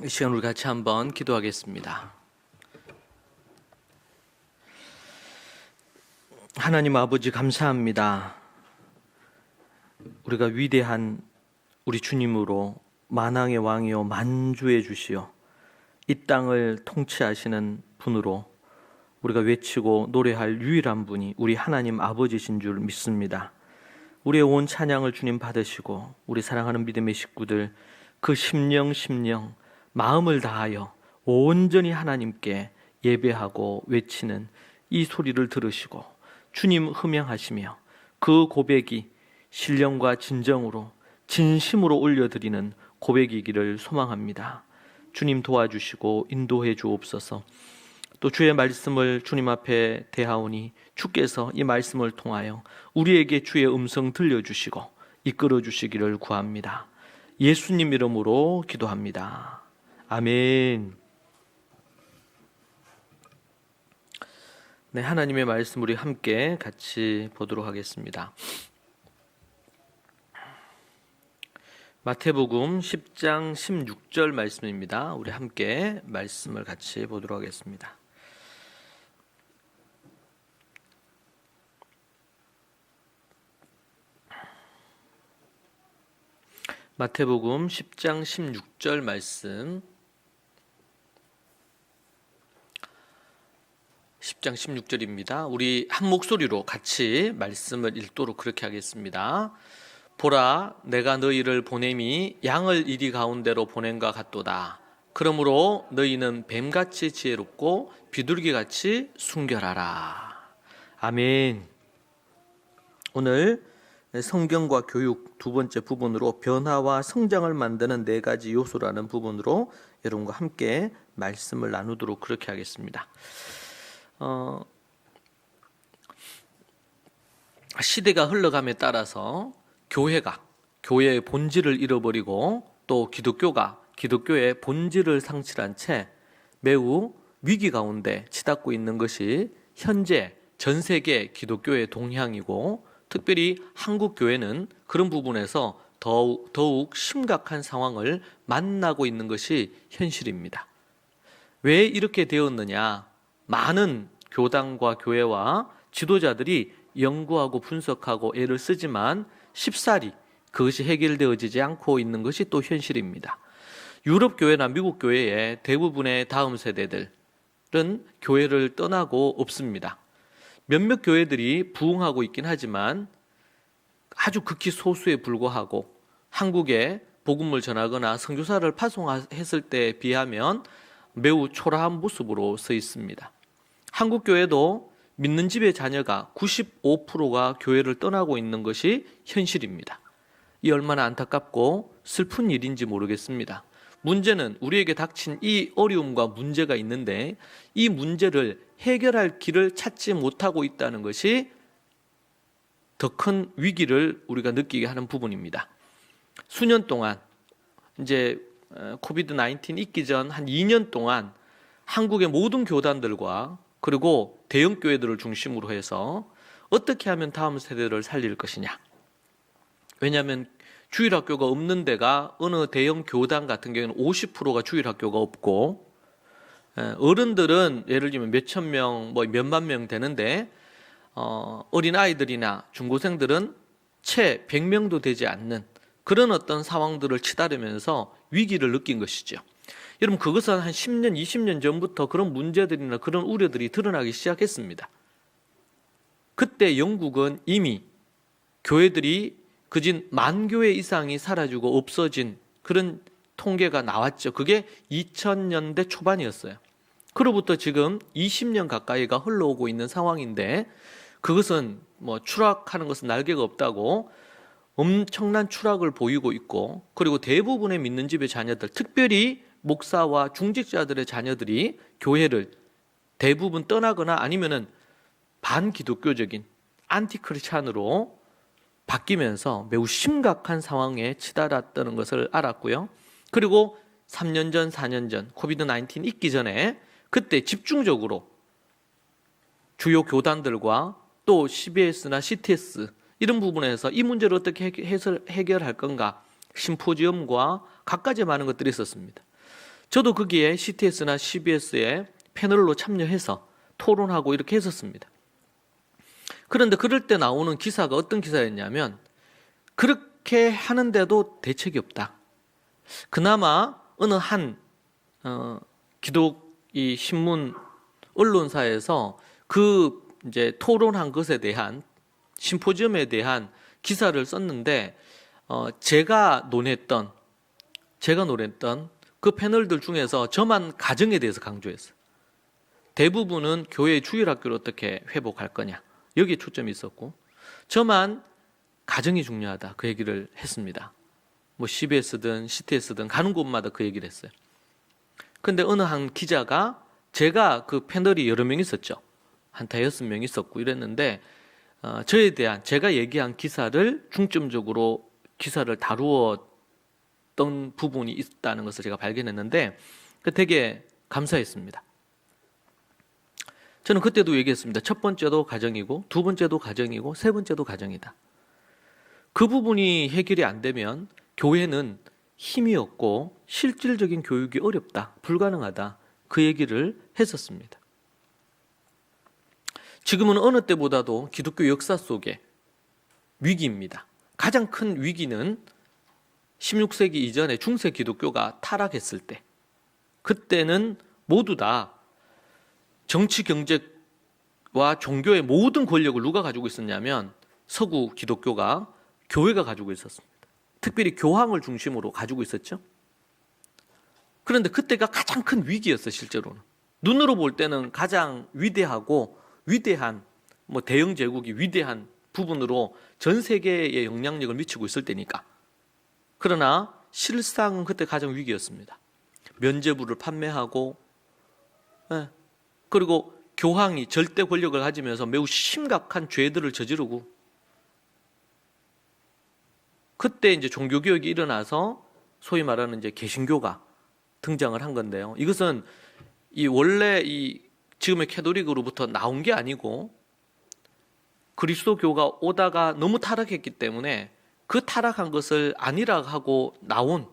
이 시간 우리 같이 한번 기도하겠습니다. 하나님 아버지 감사합니다. 우리가 위대한 우리 주님으로 만왕의 왕이요 만주의 주시요 이 땅을 통치하시는 분으로 우리가 외치고 노래할 유일한 분이 우리 하나님 아버지신 줄 믿습니다. 우리의 온 찬양을 주님 받으시고 우리 사랑하는 믿음의 식구들 그 심령 마음을 다하여 온전히 하나님께 예배하고 외치는 이 소리를 들으시고 주님 흠양하시며 그 고백이 신령과 진정으로 진심으로 올려드리는 고백이기를 소망합니다. 주님 도와주시고 인도해 주옵소서. 또 주의 말씀을 주님 앞에 대하오니 주께서 이 말씀을 통하여 우리에게 주의 음성 들려주시고 이끌어 주시기를 구합니다. 예수님 이름으로 기도합니다. 아멘. 네, 하나님의 말씀 우리 함께 같이 보도록 하겠습니다. 마태복음 10장 16절 말씀입니다. 우리 함께 말씀을 같이 보도록 하겠습니다. 마태복음 10장 16절 말씀 10장 16절입니다. 우리 한 목소리로 같이 말씀을 읽도록 그렇게 하겠습니다. 보라, 내가 너희를 보냄이 양을 이리 가운데로 보낸과 같도다. 그러므로 너희는 뱀같이 지혜롭고 비둘기같이 순결하라. 아멘. 오늘 성경과 교육 두 번째 부분으로 변화와 성장을 만드는 네 가지 요소라는 부분으로 여러분과 함께 말씀을 나누도록 그렇게 하겠습니다. 시대가 흘러감에 따라서 교회의 본질을 잃어버리고 또 기독교의 본질을 상실한 채 매우 위기 가운데 치닫고 있는 것이 현재 전 세계 기독교의 동향이고 특별히 한국 교회는 그런 부분에서 더욱 심각한 상황을 만나고 있는 것이 현실입니다. 왜 이렇게 되었느냐? 많은 교당과 교회와 지도자들이 연구하고 분석하고 애를 쓰지만 쉽사리 그것이 해결되어지지 않고 있는 것이 또 현실입니다. 유럽 교회나 미국 교회의 대부분의 다음 세대들은 교회를 떠나고 없습니다. 몇몇 교회들이 부흥하고 있긴 하지만 아주 극히 소수에 불과하고 한국에 복음을 전하거나 선교사를 파송했을 때에 비하면 매우 초라한 모습으로 서 있습니다. 한국 교회도 믿는 집의 자녀가 95%가 교회를 떠나고 있는 것이 현실입니다. 이 얼마나 안타깝고 슬픈 일인지 모르겠습니다. 문제는 우리에게 닥친 이 어려움과 문제가 있는데 이 문제를 해결할 길을 찾지 못하고 있다는 것이 더 큰 위기를 우리가 느끼게 하는 부분입니다. 수년 동안 이제 코비드-19 있기 전 한 2년 동안 한국의 모든 교단들과 그리고 대형 교회들을 중심으로 해서 어떻게 하면 다음 세대를 살릴 것이냐. 왜냐하면 주일학교가 없는 데가 어느 대형 교단 같은 경우는 50%가 주일학교가 없고 어른들은 예를 들면 몇천 명, 몇만 명 되는데 어린아이들이나 중고생들은 채 100명도 되지 않는 그런 어떤 상황들을 치달으면서 위기를 느낀 것이죠. 여러분 그것은 한 10년, 20년 전부터 그런 문제들이나 그런 우려들이 드러나기 시작했습니다. 그때 영국은 이미 교회들이 그진 10,000교회 이상이 사라지고 없어진 그런 통계가 나왔죠. 그게 2000년대 초반이었어요. 그로부터 지금 20년 가까이가 흘러오고 있는 상황인데 그것은 추락하는 것은 날개가 없다고 엄청난 추락을 보이고 있고 그리고 대부분의 믿는 집의 자녀들, 특별히 목사와 중직자들의 자녀들이 교회를 대부분 떠나거나 아니면은 반기독교적인 안티크리스찬으로 바뀌면서 매우 심각한 상황에 치달았다는 것을 알았고요. 그리고 3년 전, 4년 전 코비드-19 있기 전에 그때 집중적으로 주요 교단들과 또 CBS나 CTS 이런 부분에서 이 문제를 어떻게 해결할 건가 심포지엄과 갖가지 많은 것들이 있었습니다. 저도 거기에 CTS나 CBS에 패널로 참여해서 토론하고 이렇게 했었습니다. 그런데 그럴 때 나오는 기사가 어떤 기사였냐면 그렇게 하는데도 대책이 없다. 그나마 어느 한 기독 이 신문 언론사에서 그 이제 토론한 것에 대한 심포지엄에 대한 기사를 썼는데 제가 논했던 그 패널들 중에서 저만 가정에 대해서 강조했어요. 대부분은 교회의 주일학교를 어떻게 회복할 거냐 여기에 초점이 있었고 저만 가정이 중요하다 그 얘기를 했습니다. 뭐 CBS든 CTS든 가는 곳마다 그 얘기를 했어요. 근데 어느 한 기자가 제가 그 패널이 여러 명 있었죠. 한 5명 있었고 이랬는데 저에 대한 제가 얘기한 기사를 중점적으로 기사를 다루었던 부분이 있다는 것을 제가 발견했는데 되게 감사했습니다. 저는 그때도 얘기했습니다. 첫 번째도 가정이고 두 번째도 가정이고 세 번째도 가정이다. 그 부분이 해결이 안 되면 교회는 힘이 없고 실질적인 교육이 어렵다, 불가능하다 그 얘기를 했었습니다. 지금은 어느 때보다도 기독교 역사 속에 위기입니다. 가장 큰 위기는 16세기 이전에 중세 기독교가 타락했을 때 그때는 모두 다 정치, 경제와 종교의 모든 권력을 누가 가지고 있었냐면 서구 기독교가 교회가 가지고 있었습니다. 특별히 교황을 중심으로 가지고 있었죠. 그런데 그때가 가장 큰 위기였어요. 실제로는 눈으로 볼 때는 가장 위대하고 위대한 대영 제국이 위대한 부분으로 전 세계에 영향력을 미치고 있을 때니까. 그러나 실상은 그때 가장 위기였습니다. 면죄부를 판매하고 그리고 교황이 절대 권력을 가지면서 매우 심각한 죄들을 저지르고 그때 이제 종교개혁이 일어나서 소위 말하는 이제 개신교가 등장을 한 건데요. 이것은 원래 지금의 캐톨릭으로부터 나온 게 아니고 그리스도교가 오다가 너무 타락했기 때문에 그 타락한 것을 아니라 하고 나온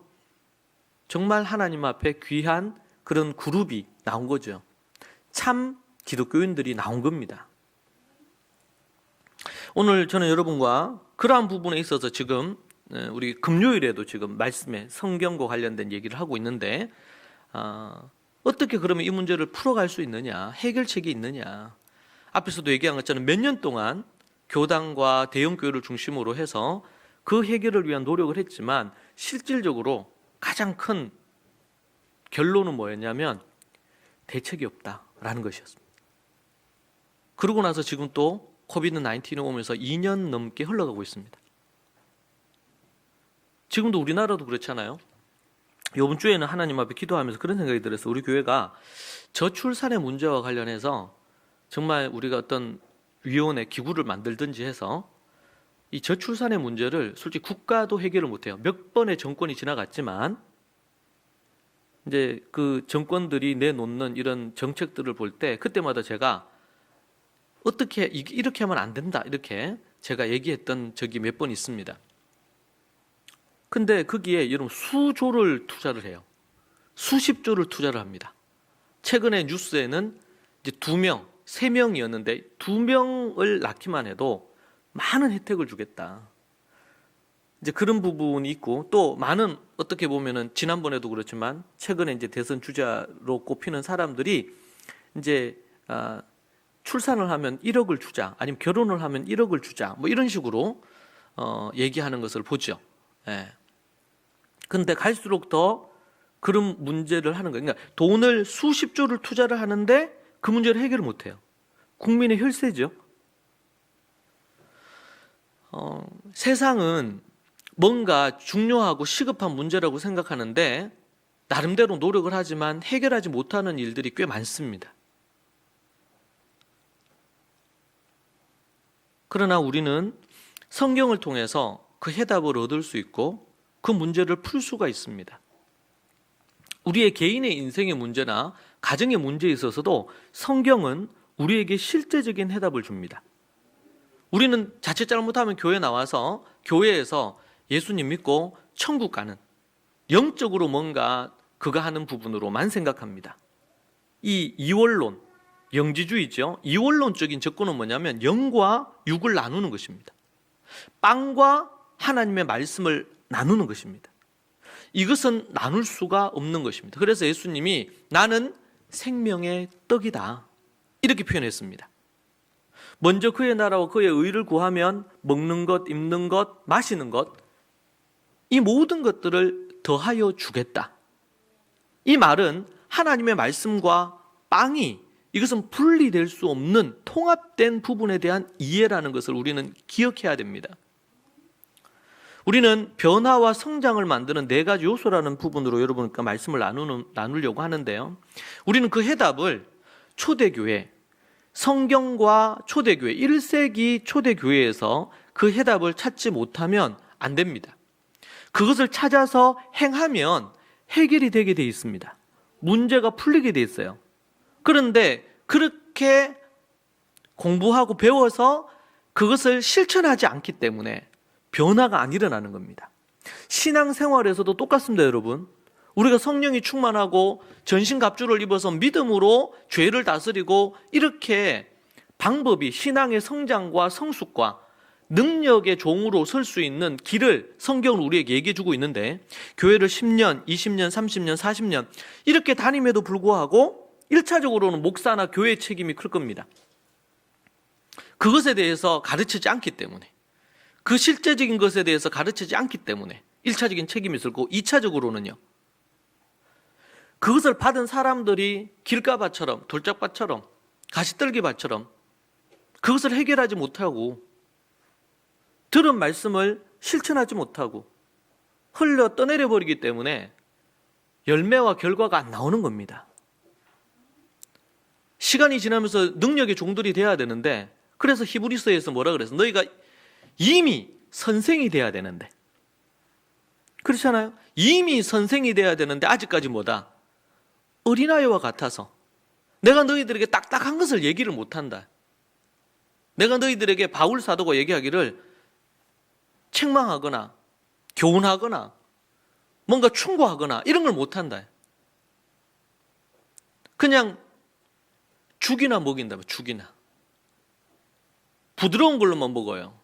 정말 하나님 앞에 귀한 그런 그룹이 나온 거죠. 참 기독교인들이 나온 겁니다. 오늘 저는 여러분과 그러한 부분에 있어서 지금 우리 금요일에도 지금 말씀에 성경과 관련된 얘기를 하고 있는데 어떻게 그러면 이 문제를 풀어갈 수 있느냐, 해결책이 있느냐. 앞에서도 얘기한 것처럼 몇 년 동안 교당과 대형교회를 중심으로 해서 그 해결을 위한 노력을 했지만 실질적으로 가장 큰 결론은 뭐였냐면 대책이 없다라는 것이었습니다. 그러고 나서 지금 또 코비드-19이 오면서 2년 넘게 흘러가고 있습니다. 지금도 우리나라도 그렇잖아요. 이번 주에는 하나님 앞에 기도하면서 그런 생각이 들었어요. 우리 교회가 저출산의 문제와 관련해서 정말 우리가 어떤 위원회 기구를 만들든지 해서 이 저출산의 문제를 솔직히 국가도 해결을 못해요. 몇 번의 정권이 지나갔지만 이제 그 정권들이 내놓는 이런 정책들을 볼 때 그때마다 제가 어떻게 이렇게 하면 안 된다 이렇게 제가 얘기했던 적이 몇 번 있습니다. 근데 거기에 여러분 수조를 투자를 해요. 수십조를 투자를 합니다. 최근에 뉴스에는 이제 2명, 3명이었는데 2명을 낳기만 해도 많은 혜택을 주겠다. 이제 그런 부분이 있고 또 많은 어떻게 보면은 지난번에도 그렇지만 최근에 이제 대선 주자로 꼽히는 사람들이 이제 출산을 하면 1억을 주자, 아니면 결혼을 하면 1억을 주자, 뭐 이런 식으로 얘기하는 것을 보죠. 예. 근데 갈수록 더 그런 문제를 하는 거예요. 그러니까 돈을 수십조를 투자를 하는데 그 문제를 해결을 못 해요. 국민의 혈세죠. 세상은 뭔가 중요하고 시급한 문제라고 생각하는데 나름대로 노력을 하지만 해결하지 못하는 일들이 꽤 많습니다. 그러나 우리는 성경을 통해서 그 해답을 얻을 수 있고 그 문제를 풀 수가 있습니다. 우리의 개인의 인생의 문제나 가정의 문제에 있어서도 성경은 우리에게 실제적인 해답을 줍니다. 우리는 자칫 잘못하면 교회 나와서 교회에서 예수님 믿고 천국 가는 영적으로 뭔가 그가 하는 부분으로만 생각합니다. 이 이원론, 영지주의죠. 이원론적인 접근은 뭐냐면 영과 육을 나누는 것입니다. 빵과 하나님의 말씀을 나누는 것입니다. 이것은 나눌 수가 없는 것입니다. 그래서 예수님이 나는 생명의 떡이다 이렇게 표현했습니다. 먼저 그의 나라와 그의 의를 구하면 먹는 것, 입는 것, 마시는 것, 이 모든 것들을 더하여 주겠다. 이 말은 하나님의 말씀과 빵이 이것은 분리될 수 없는 통합된 부분에 대한 이해라는 것을 우리는 기억해야 됩니다. 우리는 변화와 성장을 만드는 네 가지 요소라는 부분으로 여러분과 말씀을 나누려고 하는데요. 우리는 그 해답을 초대교회, 성경과 초대교회, 1세기 초대교회에서 그 해답을 찾지 못하면 안 됩니다. 그것을 찾아서 행하면 해결이 되게 돼 있습니다. 문제가 풀리게 돼 있어요. 그런데 그렇게 공부하고 배워서 그것을 실천하지 않기 때문에 변화가 안 일어나는 겁니다. 신앙생활에서도 똑같습니다, 여러분. 우리가 성령이 충만하고 전신갑주를 입어서 믿음으로 죄를 다스리고 이렇게 방법이 신앙의 성장과 성숙과 능력의 종으로 설 수 있는 길을 성경은 우리에게 얘기해 주고 있는데, 교회를 10년, 20년, 30년, 40년 이렇게 다님에도 불구하고 1차적으로는 목사나 교회의 책임이 클 겁니다. 그것에 대해서 가르치지 않기 때문에, 그 실제적인 것에 대해서 가르치지 않기 때문에 1차적인 책임이 있을 거고, 2차적으로는요, 그것을 받은 사람들이 길가밭처럼, 돌짝밭처럼, 가시떨기밭처럼 그것을 해결하지 못하고 들은 말씀을 실천하지 못하고 흘려 떠내려 버리기 때문에 열매와 결과가 안 나오는 겁니다. 시간이 지나면서 능력의 종들이 돼야 되는데, 그래서 히브리서에서 뭐라 그랬어? 너희가 이미 선생이 돼야 되는데, 그렇잖아요? 이미 선생이 돼야 되는데 아직까지 뭐다? 어린아이와 같아서 내가 너희들에게 딱딱한 것을 얘기를 못한다. 내가 너희들에게 바울 사도가 얘기하기를 책망하거나 교훈하거나 뭔가 충고하거나 이런 걸 못한다. 그냥 죽이나 먹인다면 죽이나. 부드러운 걸로만 먹어요.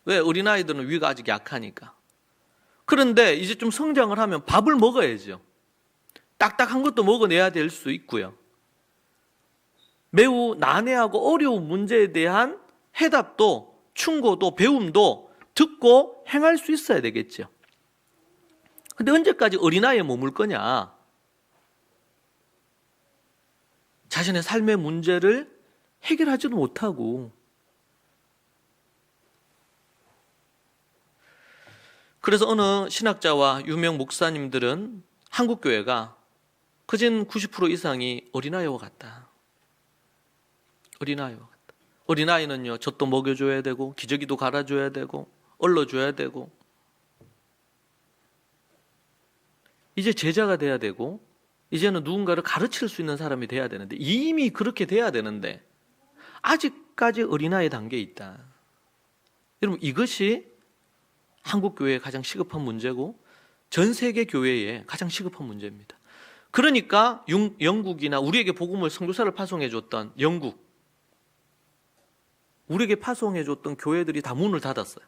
왜? 어린아이들은 위가 아직 약하니까. 그런데 이제 좀 성장을 하면 밥을 먹어야죠. 딱딱한 것도 먹어내야 될 수 있고요. 매우 난해하고 어려운 문제에 대한 해답도 충고도 배움도 듣고 행할 수 있어야 되겠죠. 근데 언제까지 어린아이에 머물 거냐? 자신의 삶의 문제를 해결하지도 못하고. 그래서 어느 신학자와 유명 목사님들은 한국 교회가 거진 90% 이상이 어린아이와 같다. 어린아이와 같다. 어린아이는요, 젖도 먹여줘야 되고 기저귀도 갈아줘야 되고 얼러줘야 되고, 이제 제자가 돼야 되고 이제는 누군가를 가르칠 수 있는 사람이 돼야 되는데, 이미 그렇게 돼야 되는데 아직까지 어린아이 단계에 있다. 여러분, 이것이 한국 교회의 가장 시급한 문제고 전 세계 교회의 가장 시급한 문제입니다. 그러니까 영국이나 우리에게 복음을, 선교사를 파송해 줬던 영국, 우리에게 파송해 줬던 교회들이 다 문을 닫았어요.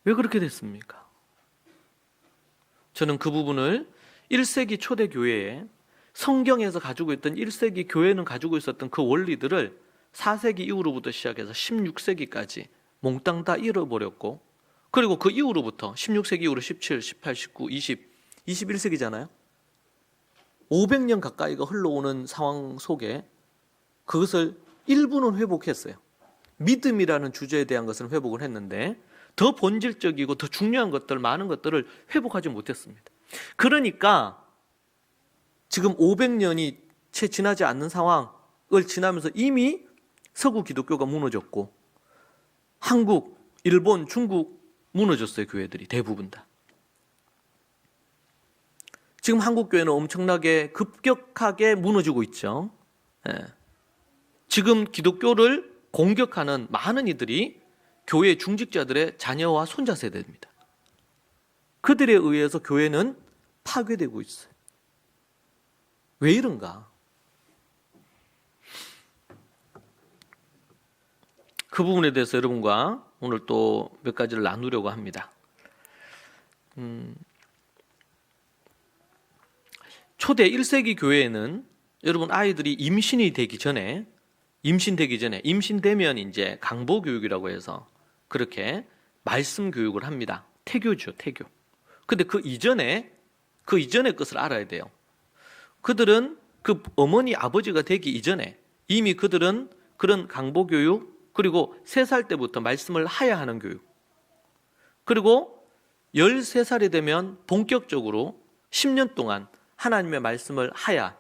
왜 그렇게 됐습니까? 저는 그 부분을 1세기 초대 교회에 성경에서 가지고 있던 1세기 교회는 가지고 있었던 그 원리들을 4세기 이후로부터 시작해서 16세기까지 몽땅 다 잃어버렸고, 그리고 그 이후로부터 16세기 이후로 17, 18, 19, 20, 21세기잖아요. 500년 가까이가 흘러오는 상황 속에 그것을 일부는 회복했어요. 믿음이라는 주제에 대한 것은 회복을 했는데 더 본질적이고 더 중요한 것들, 많은 것들을 회복하지 못했습니다. 그러니까 지금 500년이 채 지나지 않는 상황을 지나면서 이미 서구 기독교가 무너졌고, 한국, 일본, 중국 무너졌어요. 교회들이 대부분 다. 지금 한국 교회는 엄청나게 급격하게 무너지고 있죠. 지금 기독교를 공격하는 많은 이들이 교회 중직자들의 자녀와 손자 세대입니다. 그들에 의해서 교회는 파괴되고 있어요. 왜 이런가? 그 부분에 대해서 여러분과 오늘 또 몇 가지를 나누려고 합니다. 초대 1세기 교회에는 여러분 아이들이 임신되기 전에 임신되면 이제 강보 교육이라고 해서 그렇게 말씀 교육을 합니다. 태교죠, 태교. 근데 그 이전의 것을 알아야 돼요. 그들은 그 어머니 아버지가 되기 이전에 이미 그들은 그런 강보 교육, 그리고 3살 때부터 말씀을 하야하는 교육, 그리고 13살이 되면 본격적으로 10년 동안 하나님의 말씀을 하야,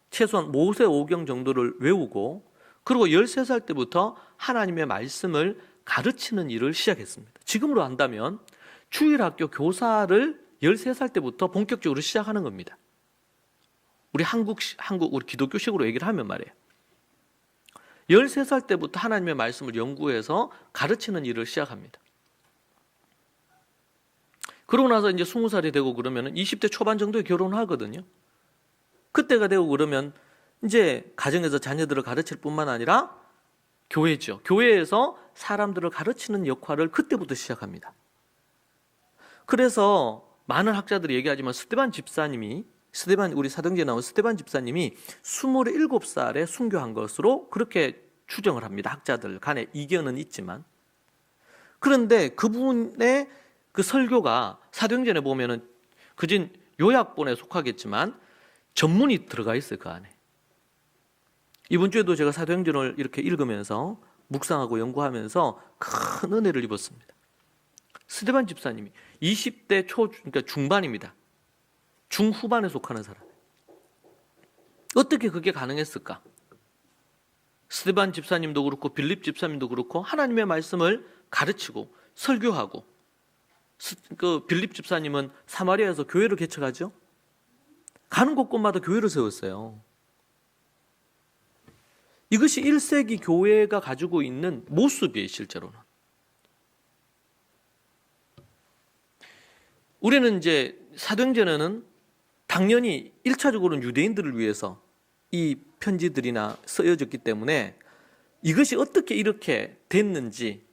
최소한 모세오경 정도를 외우고, 그리고 13살 때부터 하나님의 말씀을 가르치는 일을 시작했습니다. 지금으로 한다면 주일학교 교사를 13살 때부터 본격적으로 시작하는 겁니다. 우리 우리 기독교식으로 얘기를 하면 말이에요. 13살 때부터 하나님의 말씀을 연구해서 가르치는 일을 시작합니다. 그러고 나서 이제 20살이 되고 그러면 20대 초반 정도에 결혼을 하거든요. 그때가 되고 그러면 이제 가정에서 자녀들을 가르칠 뿐만 아니라 교회죠. 교회에서 사람들을 가르치는 역할을 그때부터 시작합니다. 그래서 많은 학자들이 얘기하지만 우리 사도행전에 나온 스데반 집사님이 27살에 순교한 것으로 그렇게 추정을 합니다. 학자들 간에 이견은 있지만. 그런데 그분의 그 설교가 사도행전에 보면은 그진 요약본에 속하겠지만 전문이 들어가 있어요, 그 안에. 이번 주에도 제가 사도행전을 이렇게 읽으면서 묵상하고 연구하면서 큰 은혜를 입었습니다. 스데반 집사님이 20대 그러니까 중반입니다. 중후반에 속하는 사람. 어떻게 그게 가능했을까? 스데반 집사님도 그렇고 빌립 집사님도 그렇고 하나님의 말씀을 가르치고 설교하고, 그 빌립 집사님은 사마리아에서 교회를 개척하죠. 가는 곳곳마다 교회를 세웠어요. 이것이 1세기 교회가 가지고 있는 모습이에요, 실제로는. 우리는 이제 사도행전에는 당연히 1차적으로는 유대인들을 위해서 이 편지들이나 쓰여졌기 때문에 이것이 어떻게 이렇게 됐는지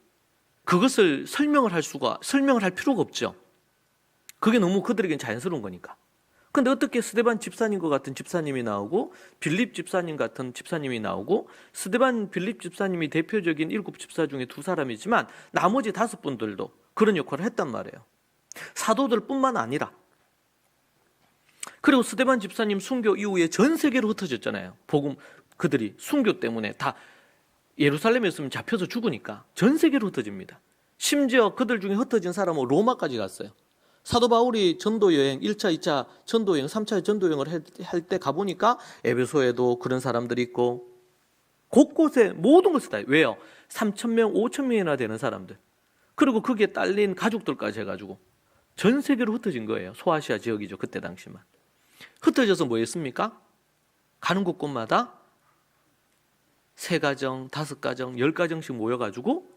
그것을 설명을 할 필요가 없죠. 그게 너무 그들에겐 자연스러운 거니까. 근데 어떻게 스데반 집사님과 같은 집사님이 나오고 빌립 집사님 같은 집사님이 나오고, 스데반 빌립 집사님이 대표적인 7 집사 중에 2사람이지만 나머지 5분들도 그런 역할을 했단 말이에요. 사도들 뿐만 아니라. 그리고 스데반 집사님 순교 이후에 전 세계로 흩어졌잖아요. 복음, 그들이 순교 때문에 다 예루살렘에 있으면 잡혀서 죽으니까 전 세계로 흩어집니다. 심지어 그들 중에 흩어진 사람은 로마까지 갔어요. 사도 바울이 전도여행, 1차, 2차 전도여행, 3차 전도여행을 할 때 가보니까 에베소에도 그런 사람들이 있고 곳곳에 모든 것을 다 해요. 왜요? 3,000명, 5,000명이나 되는 사람들, 그리고 거기에 딸린 가족들까지 해가지고 전 세계로 흩어진 거예요. 소아시아 지역이죠, 그때 당시만. 흩어져서 뭐 했습니까? 가는 곳곳마다 3가정, 5가정, 10가정씩 모여가지고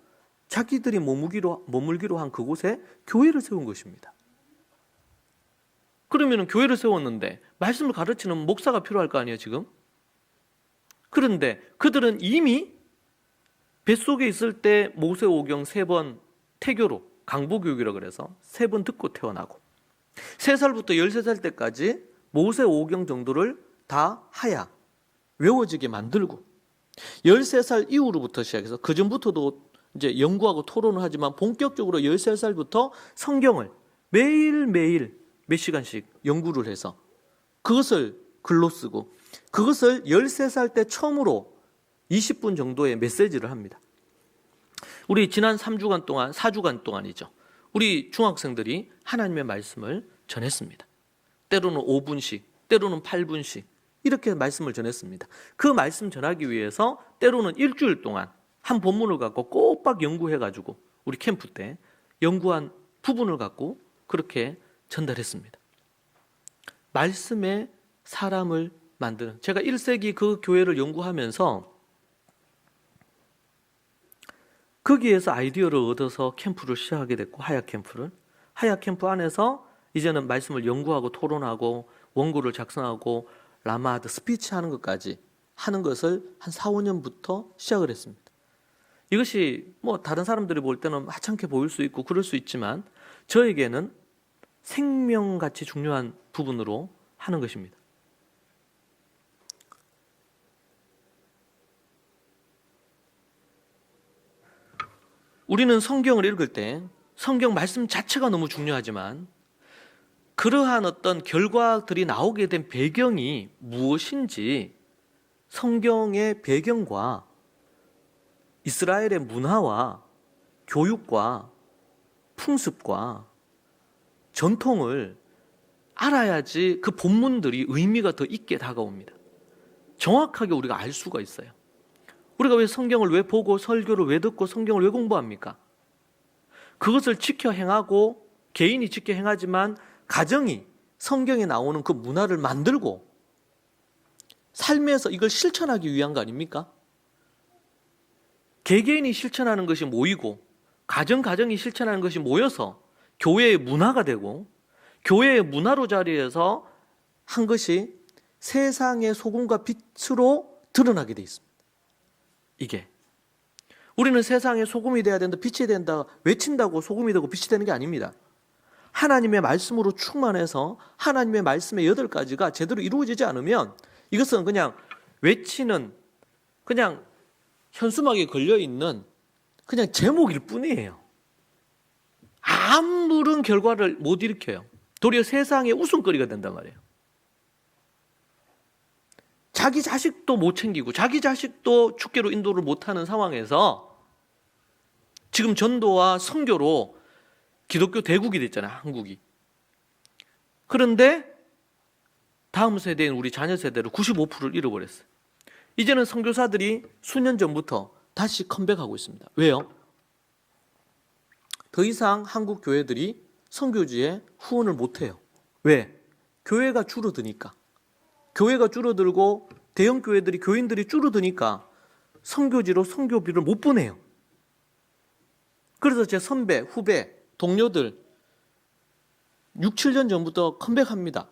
자기들이 머물기로 한 그곳에 교회를 세운 것입니다. 그러면 교회를 세웠는데 말씀을 가르치는 목사가 필요할 거 아니에요, 지금? 그런데 그들은 이미 뱃속에 있을 때 모세오경 3번 태교로, 강보교육이라고 그래서 3번 듣고 태어나고, 3살부터 13살 때까지 모세오경 정도를 다 하야 외워지게 만들고, 13살 이후로부터 시작해서 그 전부터도 이제 연구하고 토론을 하지만 본격적으로 13살부터 성경을 매일매일 몇 시간씩 연구를 해서 그것을 글로 쓰고, 그것을 13살 때 처음으로 20분 정도의 메시지를 합니다. 우리 지난 3주간 동안, 4주간 동안이죠. 우리 중학생들이 하나님의 말씀을 전했습니다. 때로는 5분씩, 때로는 8분씩 이렇게 말씀을 전했습니다. 그 말씀 전하기 위해서 때로는 일주일 동안 한 본문을 갖고 꼬박 연구해가지고 우리 캠프 때 연구한 부분을 갖고 그렇게 전달했습니다. 말씀의 사람을 만드는, 제가 1세기 그 교회를 연구하면서 거기에서 아이디어를 얻어서 캠프를 시작하게 됐고, 하야 캠프를 하야 캠프 안에서 이제는 말씀을 연구하고 토론하고 원고를 작성하고 라마드 스피치 하는 것까지 하는 것을 한 4, 5년부터 시작을 했습니다. 이것이 뭐 다른 사람들이 볼 때는 하찮게 보일 수 있고 그럴 수 있지만 저에게는 생명같이 중요한 부분으로 하는 것입니다. 우리는 성경을 읽을 때 성경 말씀 자체가 너무 중요하지만 그러한 어떤 결과들이 나오게 된 배경이 무엇인지 성경의 배경과 이스라엘의 문화와 교육과 풍습과 전통을 알아야지 그 본문들이 의미가 더 있게 다가옵니다. 정확하게 우리가 알 수가 있어요. 우리가 왜 성경을 왜 보고 설교를 왜 듣고 성경을 왜 공부합니까? 그것을 지켜 행하고 개인이 지켜 행하지만 가정이 성경에 나오는 그 문화를 만들고 삶에서 이걸 실천하기 위한 거 아닙니까? 개개인이 실천하는 것이 모이고 가정이 실천하는 것이 모여서 교회의 문화가 되고 교회의 문화로 자리해서 한 것이 세상의 소금과 빛으로 드러나게 돼 있습니다. 이게 우리는 세상의 소금이 돼야 된다, 빛이 된다 외친다고 소금이 되고 빛이 되는 게 아닙니다. 하나님의 말씀으로 충만해서 하나님의 말씀의 8가지가 제대로 이루어지지 않으면 이것은 그냥 외치는 그냥 현수막에 걸려있는 그냥 제목일 뿐이에요. 아무런 결과를 못 일으켜요. 도리어 세상의 웃음거리가 된단 말이에요. 자기 자식도 못 챙기고 자기 자식도 축계로 인도를 못하는 상황에서 지금 전도와 선교로 기독교 대국이 됐잖아요. 한국이. 그런데 다음 세대인 우리 자녀 세대로 95%를 잃어버렸어요. 이제는 선교사들이 수년 전부터 다시 컴백하고 있습니다. 왜요? 더 이상 한국 교회들이 선교지에 후원을 못해요. 왜? 교회가 줄어드니까. 교회가 줄어들고 대형 교회들이 교인들이 줄어드니까 선교지로 선교비를 못 보내요. 그래서 제 선배, 후배, 동료들 6, 7년 전부터 컴백합니다.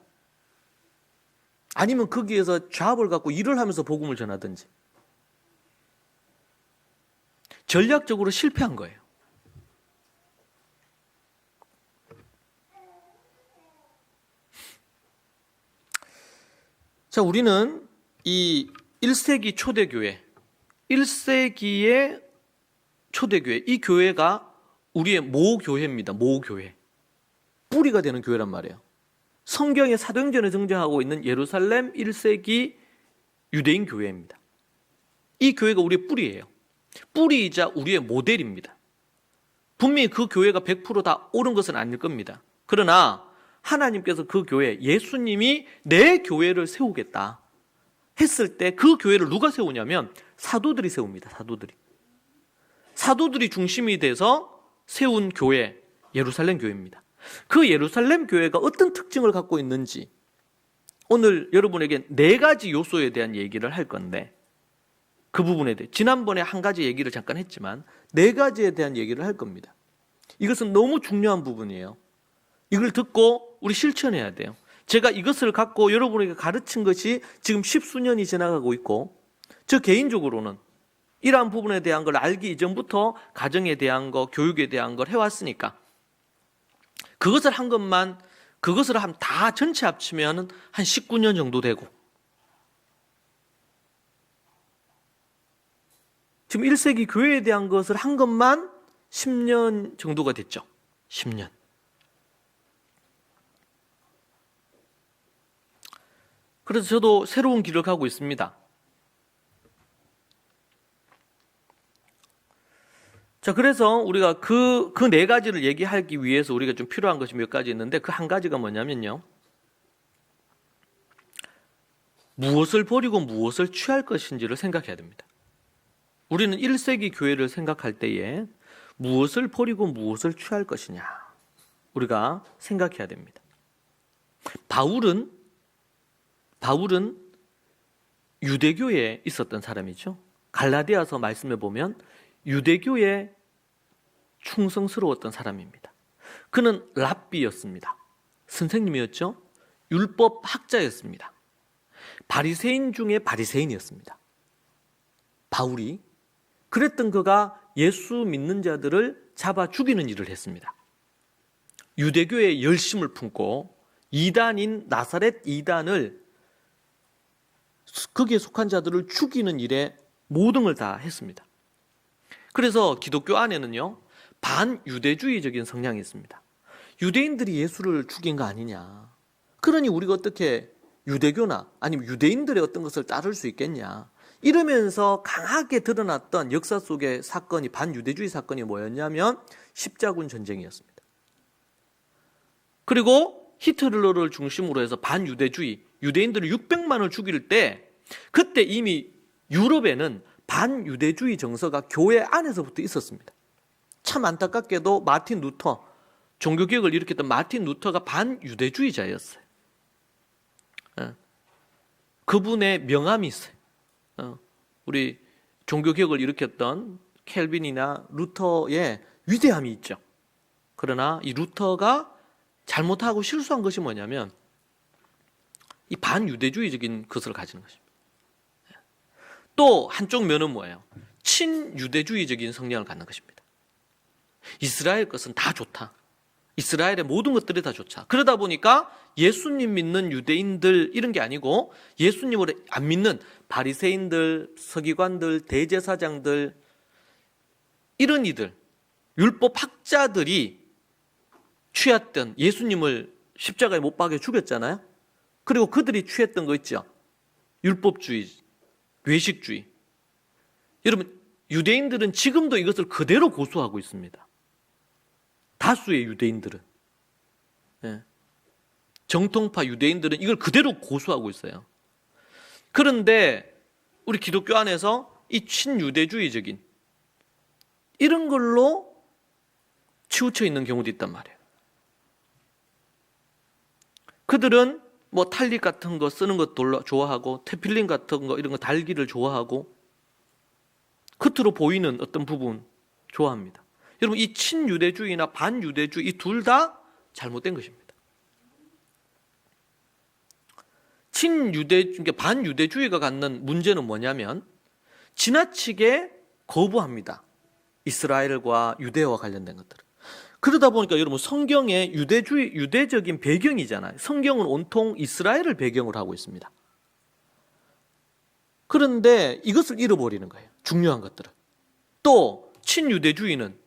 아니면 거기에서 잡을 갖고 일을 하면서 복음을 전하든지. 전략적으로 실패한 거예요. 자, 우리는 이 1세기 초대교회, 1세기의 초대교회, 이 교회가 우리의 모교회입니다. 모교회. 뿌리가 되는 교회란 말이에요. 성경의 사도행전에 등장하고 있는 예루살렘 1세기 유대인 교회입니다. 이 교회가 우리의 뿌리예요. 뿌리이자 우리의 모델입니다. 분명히 그 교회가 100% 옳은 것은 아닐 겁니다. 그러나 하나님께서 그 교회, 예수님이 내 교회를 세우겠다 했을 때 그 교회를 누가 세우냐면 사도들이 세웁니다. 사도들이 중심이 돼서 세운 교회, 예루살렘 교회입니다. 그 예루살렘 교회가 어떤 특징을 갖고 있는지 오늘 여러분에게 4가지 요소에 대한 얘기를 할 건데 그 부분에 대해 지난번에 한 가지 얘기를 잠깐 했지만 4가지에 대한 얘기를 할 겁니다. 이것은 너무 중요한 부분이에요. 이걸 듣고 우리 실천해야 돼요. 제가 이것을 갖고 여러분에게 가르친 것이 지금 10수년이 지나가고 있고 저 개인적으로는 이러한 부분에 대한 걸 알기 이전부터 가정에 대한 거, 교육에 대한 걸 해왔으니까 그것을 한 것만 그것을 다 전체 합치면 한 19년 정도 되고 지금 1세기 교회에 대한 것을 한 것만 10년 정도가 됐죠. 10년. 그래서 저도 새로운 길을 가고 있습니다. 자, 그래서 우리가 그 4가지를 얘기하기 위해서 우리가 좀 필요한 것이 몇 가지 있는데 그 한 가지가 뭐냐면요. 무엇을 버리고 무엇을 취할 것인지를 생각해야 됩니다. 우리는 1세기 교회를 생각할 때에 무엇을 버리고 무엇을 취할 것이냐 우리가 생각해야 됩니다. 바울은 유대교에 있었던 사람이죠. 갈라디아서 말씀에 보면 유대교에 충성스러웠던 사람입니다. 그는 랍비였습니다. 선생님이었죠. 율법 학자였습니다. 바리새인 중에 바리새인이었습니다. 바울이 그랬던 그가 예수 믿는 자들을 잡아 죽이는 일을 했습니다. 유대교의 열심을 품고 이단인 나사렛 이단을 거기에 속한 자들을 죽이는 일에 모든 걸 다 했습니다. 그래서 기독교 안에는요, 반유대주의적인 성향이 있습니다. 유대인들이 예수를 죽인 거 아니냐. 그러니 우리가 어떻게 유대교나 아니면 유대인들의 어떤 것을 따를 수 있겠냐. 이러면서 강하게 드러났던 역사 속의 사건이, 반유대주의 사건이 뭐였냐면 십자군 전쟁이었습니다. 그리고 히틀러를 중심으로 해서 반유대주의, 유대인들을 600만을 죽일 때 그때 이미 유럽에는 반유대주의 정서가 교회 안에서부터 있었습니다. 참 안타깝게도 마틴 루터, 종교개혁을 일으켰던 마틴 루터가 반유대주의자였어요. 그분의 명함이 있어요. 우리 종교개혁을 일으켰던 켈빈이나 루터의 위대함이 있죠. 그러나 이 루터가 잘못하고 실수한 것이 뭐냐면 이 반유대주의적인 것을 가지는 것입니다. 또 한쪽 면은 뭐예요? 친유대주의적인 성향을 갖는 것입니다. 이스라엘 것은 다 좋다. 이스라엘의 모든 것들이 다 좋다. 그러다 보니까 예수님 믿는 유대인들 이런 게 아니고 예수님을 안 믿는 바리새인들, 서기관들, 대제사장들 이런 이들, 율법 학자들이 취했던 예수님을 십자가에 못 박여 죽였잖아요. 그리고 그들이 취했던 거 있죠. 율법주의, 외식주의. 여러분, 유대인들은 지금도 이것을 그대로 고수하고 있습니다. 다수의 유대인들은. 정통파 유대인들은 이걸 그대로 고수하고 있어요. 그런데 우리 기독교 안에서 이 친유대주의적인 이런 걸로 치우쳐 있는 경우도 있단 말이에요. 그들은 뭐 탈릭 같은 거 쓰는 것 좋아하고 테필린 같은 거 이런 거 달기를 좋아하고 겉으로 보이는 어떤 부분 좋아합니다. 여러분, 이 친유대주의나 반유대주의 이 둘 다 잘못된 것입니다. 그러니까 반유대주의가 갖는 문제는 뭐냐면 지나치게 거부합니다. 이스라엘과 유대와 관련된 것들을. 그러다 보니까 여러분 성경에 유대적인 배경이잖아요. 성경은 온통 이스라엘을 배경으로 하고 있습니다. 그런데 이것을 잃어버리는 거예요. 중요한 것들을. 또 친유대주의는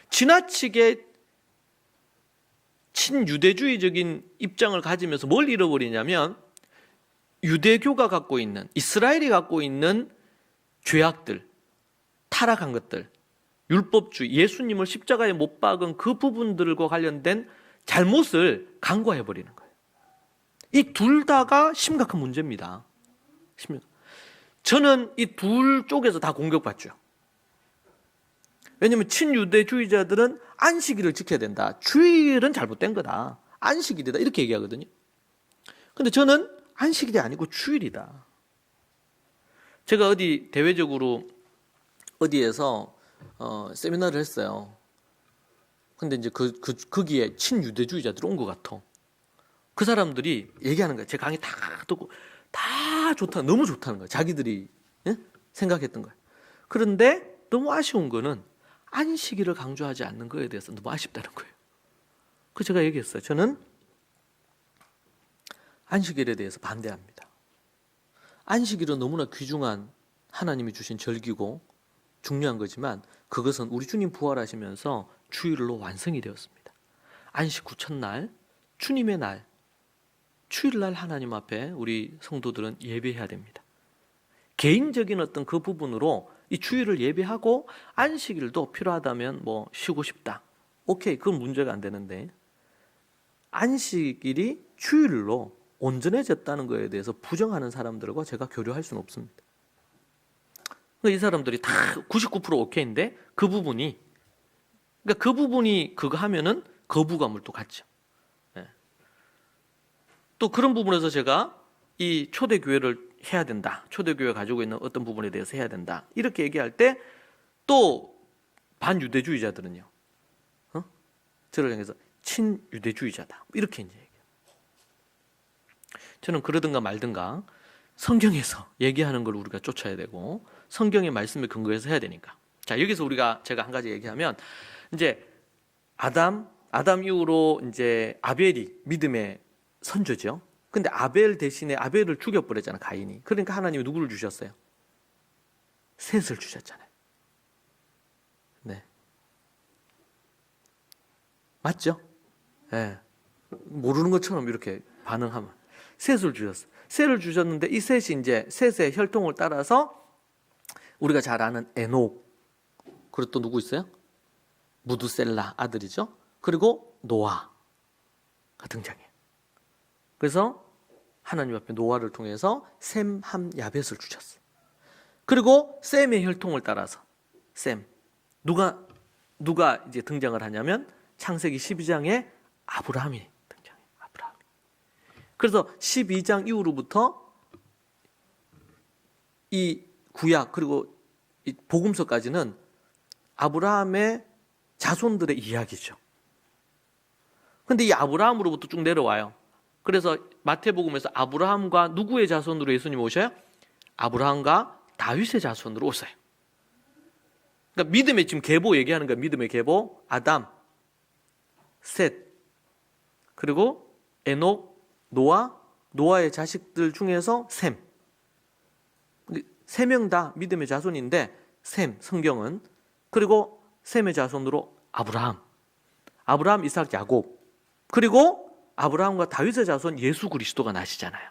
지나치게 친유대주의적인 입장을 가지면서 뭘 잃어버리냐면 유대교가 갖고 있는, 이스라엘이 갖고 있는 죄악들, 타락한 것들, 율법주의, 예수님을 십자가에 못 박은 그 부분들과 관련된 잘못을 간과해버리는 거예요. 이 둘 다가 심각한 문제입니다. 저는 이 둘 쪽에서 다 공격받죠. 왜냐하면 친유대주의자들은 안식일을 지켜야 된다. 주일은 잘못된 거다. 안식일이다. 이렇게 얘기하거든요. 근데 저는 안식일이 아니고 주일이다. 제가 어디 대외적으로 어디에서 세미나를 했어요. 근데 이제 거기에 친유대주의자들이 온 것 같아. 그 사람들이 얘기하는 거야. 제 강의 다 듣고 다 좋다. 너무 좋다는 거야. 자기들이 생각했던 거야. 그런데 너무 아쉬운 거는 안식일을 강조하지 않는 거에 대해서 너무 아쉽다는 거예요. 그래서 제가 얘기했어요. 저는 안식일에 대해서 반대합니다. 안식일은 너무나 귀중한 하나님이 주신 절기고 중요한 거지만 그것은 우리 주님 부활하시면서 주일로 완성이 되었습니다. 안식 후 첫날, 주님의 날, 주일날 하나님 앞에 우리 성도들은 예배해야 됩니다. 개인적인 어떤 그 부분으로 이 주일을 예배하고 안식일도 필요하다면 뭐 쉬고 싶다. 오케이, 그건 문제가 안 되는데 안식일이 주일로 온전해졌다는 것에 대해서 부정하는 사람들과 제가 교류할 수는 없습니다. 이 사람들이 다 99% 오케이인데 그 부분이 그거 하면은 거부감을 또 갖죠. 또 그런 부분에서 제가 이 초대교회를 해야 된다. 초대교회가 가지고 있는 어떤 부분에 대해서 해야 된다. 이렇게 얘기할 때 또 반유대주의자들은요. 저를 향해서 친유대주의자다. 이렇게 이제 얘기해요. 저는 그러든가 말든가 성경에서 얘기하는 걸 우리가 쫓아야 되고 성경의 말씀에 근거해서 해야 되니까. 자, 여기서 제가 한 가지 얘기하면 이제 아담 이후로 이제 아벨이 믿음의 선조죠. 근데 아벨 대신에 아벨을 죽여버렸잖아, 가인이. 그러니까 하나님이 누구를 주셨어요? 셋을 주셨잖아요. 네. 맞죠? 네. 모르는 것처럼 이렇게 반응하면. 셋을 주셨어요. 셋을 주셨는데 이 셋이 이제 셋의 혈통을 따라서 우리가 잘 아는 에녹, 그리고 또 누구 있어요? 무두셀라 아들이죠. 그리고 노아가 등장해요. 그래서 하나님 앞에 노아를 통해서 셈, 함, 야벳을 주셨어요. 그리고 셈의 혈통을 따라서 셈, 누가 이제 등장을 하냐면 창세기 12장에 아브라함이 등장해요. 아브라함. 그래서 12장 이후로부터 이 구약 그리고 이 복음서까지는 아브라함의 자손들의 이야기죠. 근데 이 아브라함으로부터 쭉 내려와요. 그래서 마태복음에서 아브라함과 누구의 자손으로 예수님 오셔요? 아브라함과 다윗의 자손으로 오세요. 그러니까 믿음의 지금 계보 얘기하는 거예요. 믿음의 계보. 아담, 셋, 그리고 에녹, 노아의 자식들 중에서 셈. 세 명 다 믿음의 자손인데 셈, 성경은. 그리고 셈의 자손으로 아브라함, 이삭, 야곱. 그리고 아브라함과 다윗의 자손 예수 그리스도가 나시잖아요.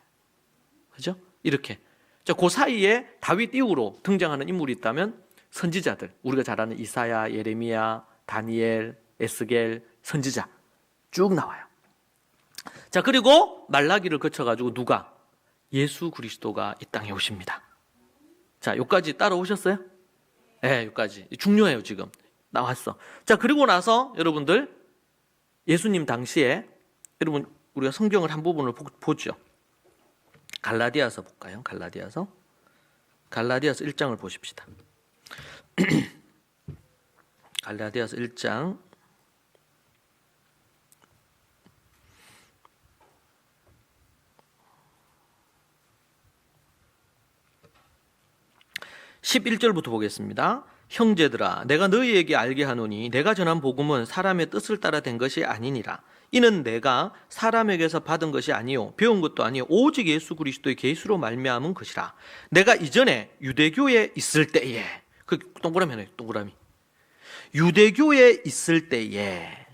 그죠? 이렇게. 자, 그 사이에 다윗 이후로 등장하는 인물이 있다면 선지자들, 우리가 잘 아는 이사야, 예레미야, 다니엘, 에스겔, 선지자 쭉 나와요. 자, 그리고 말라기를 거쳐가지고 누가? 예수 그리스도가 이 땅에 오십니다. 자, 여기까지 따라오셨어요? 네, 여기까지. 중요해요, 지금. 나왔어. 자, 그리고 나서 여러분들 예수님 당시에 여러분 우리가 성경을 한 부분을 보죠. 갈라디아서 볼까요? 갈라디아서 1장을 보십시다. 갈라디아서 1장 11절부터 보겠습니다. 형제들아, 내가 너희에게 알게 하노니 내가 전한 복음은 사람의 뜻을 따라 된 것이 아니니라. 이는 내가 사람에게서 받은 것이 아니요 배운 것도 아니요 오직 예수 그리스도의 계시로 말미암은 것이라. 내가 이전에 유대교에 있을 때에, 그 동그라미 하나요, 동그라미. 유대교에 있을 때에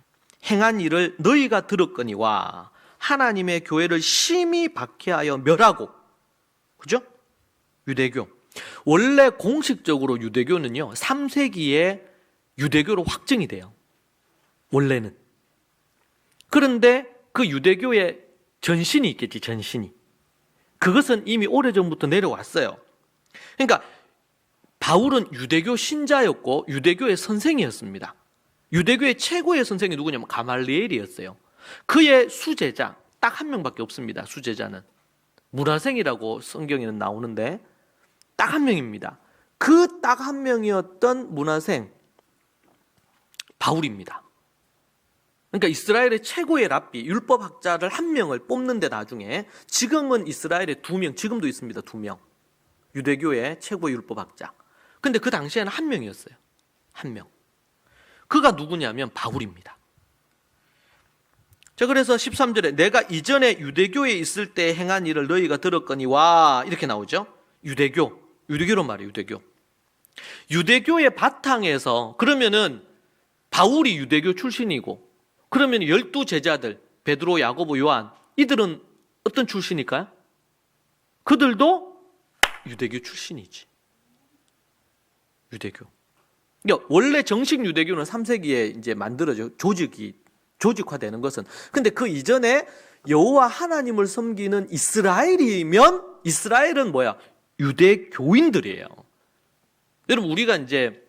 행한 일을 너희가 들었거니와 하나님의 교회를 심히 박해하여 멸하고. 그죠? 유대교. 원래 공식적으로 유대교는요 3세기에 유대교로 확정이 돼요. 원래는. 그런데 그 유대교의 전신이 있겠지. 전신이. 그것은 이미 오래전부터 내려왔어요. 그러니까 바울은 유대교 신자였고 유대교의 선생이었습니다. 유대교의 최고의 선생이 누구냐면 가말리엘이었어요. 그의 수제자 딱 한 명밖에 없습니다. 수제자는 문화생이라고 성경에는 나오는데 딱 한 명입니다. 그 딱 한 명이었던 문화생 바울입니다. 그러니까 이스라엘의 최고의 랍비, 율법학자를 한 명을 뽑는데 나중에 지금은 이스라엘에 2명, 지금도 있습니다. 2명. 유대교의 최고의 율법학자. 근데 그 당시에는 한 명이었어요. 한 명. 그가 누구냐면 바울입니다. 자, 그래서 13절에 내가 이전에 유대교에 있을 때 행한 일을 너희가 들었거니와 이렇게 나오죠. 유대교로 말해요. 유대교의 바탕에서 그러면은 바울이 유대교 출신이고 그러면 12제자들 베드로, 야고보, 요한 이들은 어떤 출신일까요? 그들도 유대교 출신이지. 유대교. 그러니까 원래 정식 유대교는 3세기에 이제 만들어져 조직화되는 것은. 근데 그 이전에 여호와 하나님을 섬기는 이스라엘이면 이스라엘은 뭐야? 유대교인들이에요. 여러분 우리가 이제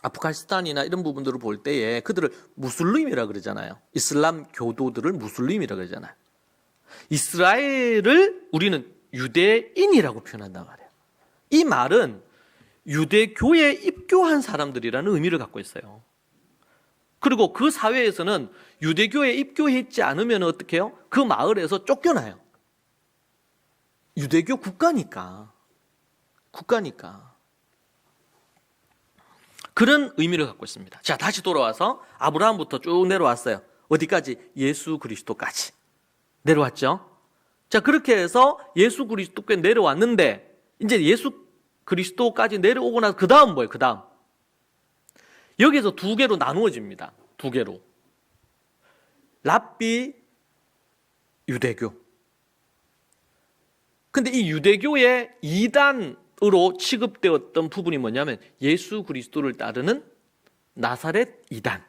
아프가니스탄이나 이런 부분들을 볼 때에 그들을 무슬림이라 그러잖아요. 이슬람 교도들을 무슬림이라 그러잖아요. 이스라엘을 우리는 유대인이라고 표현한단 말이에요. 이 말은 유대교에 입교한 사람들이라는 의미를 갖고 있어요. 그리고 그 사회에서는 유대교에 입교했지 않으면 어떻게 해요? 그 마을에서 쫓겨나요. 유대교 국가니까. 그런 의미를 갖고 있습니다. 자, 다시 돌아와서 아브라함부터 쭉 내려왔어요. 어디까지? 예수 그리스도까지 내려왔죠. 자, 그렇게 해서 예수 그리스도께 내려왔는데 이제 예수 그리스도까지 내려오고 나서 그 다음 뭐예요? 그 다음 여기서 두 개로 나누어집니다. 두 개로. 랍비, 유대교. 근데 이 유대교의 이단으로 취급되었던 부분이 뭐냐면 예수 그리스도를 따르는 나사렛 이단.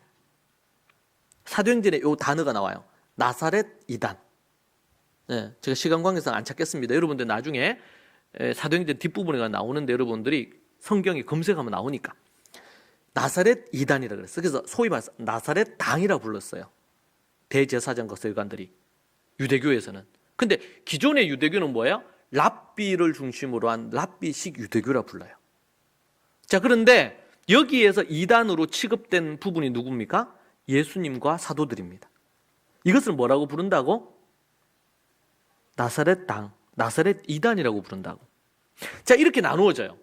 사도행전에 이 단어가 나와요. 나사렛 이단. 네, 제가 시간 관계상 안 찾겠습니다. 여러분들 나중에 사도행전 뒷부분에 나오는데 여러분들이 성경에 검색하면 나오니까. 나사렛 이단이라고 그랬어요. 그래서 소위 말해서 나사렛 당이라고 불렀어요. 대제사장과 서기관들이 유대교에서는. 근데 기존의 유대교는 뭐예요? 랍비를 중심으로 한 랍비식 유대교라 불러요. 자, 그런데 여기에서 이단으로 취급된 부분이 누굽니까? 예수님과 사도들입니다. 이것을 뭐라고 부른다고? 나사렛 당, 나사렛 이단이라고 부른다고. 자, 이렇게 나누어져요.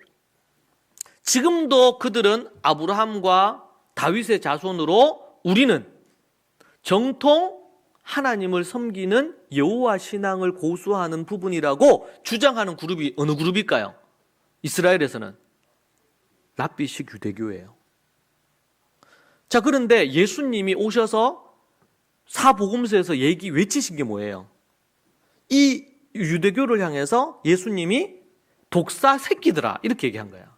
지금도 그들은 아브라함과 다윗의 자손으로 우리는 정통 하나님을 섬기는 여호와 신앙을 고수하는 부분이라고 주장하는 그룹이 어느 그룹일까요? 이스라엘에서는 랍비식 유대교예요. 자, 그런데 예수님이 오셔서 사복음서에서 외치신 게 뭐예요? 이 유대교를 향해서 예수님이 독사 새끼들아 이렇게 얘기한 거야.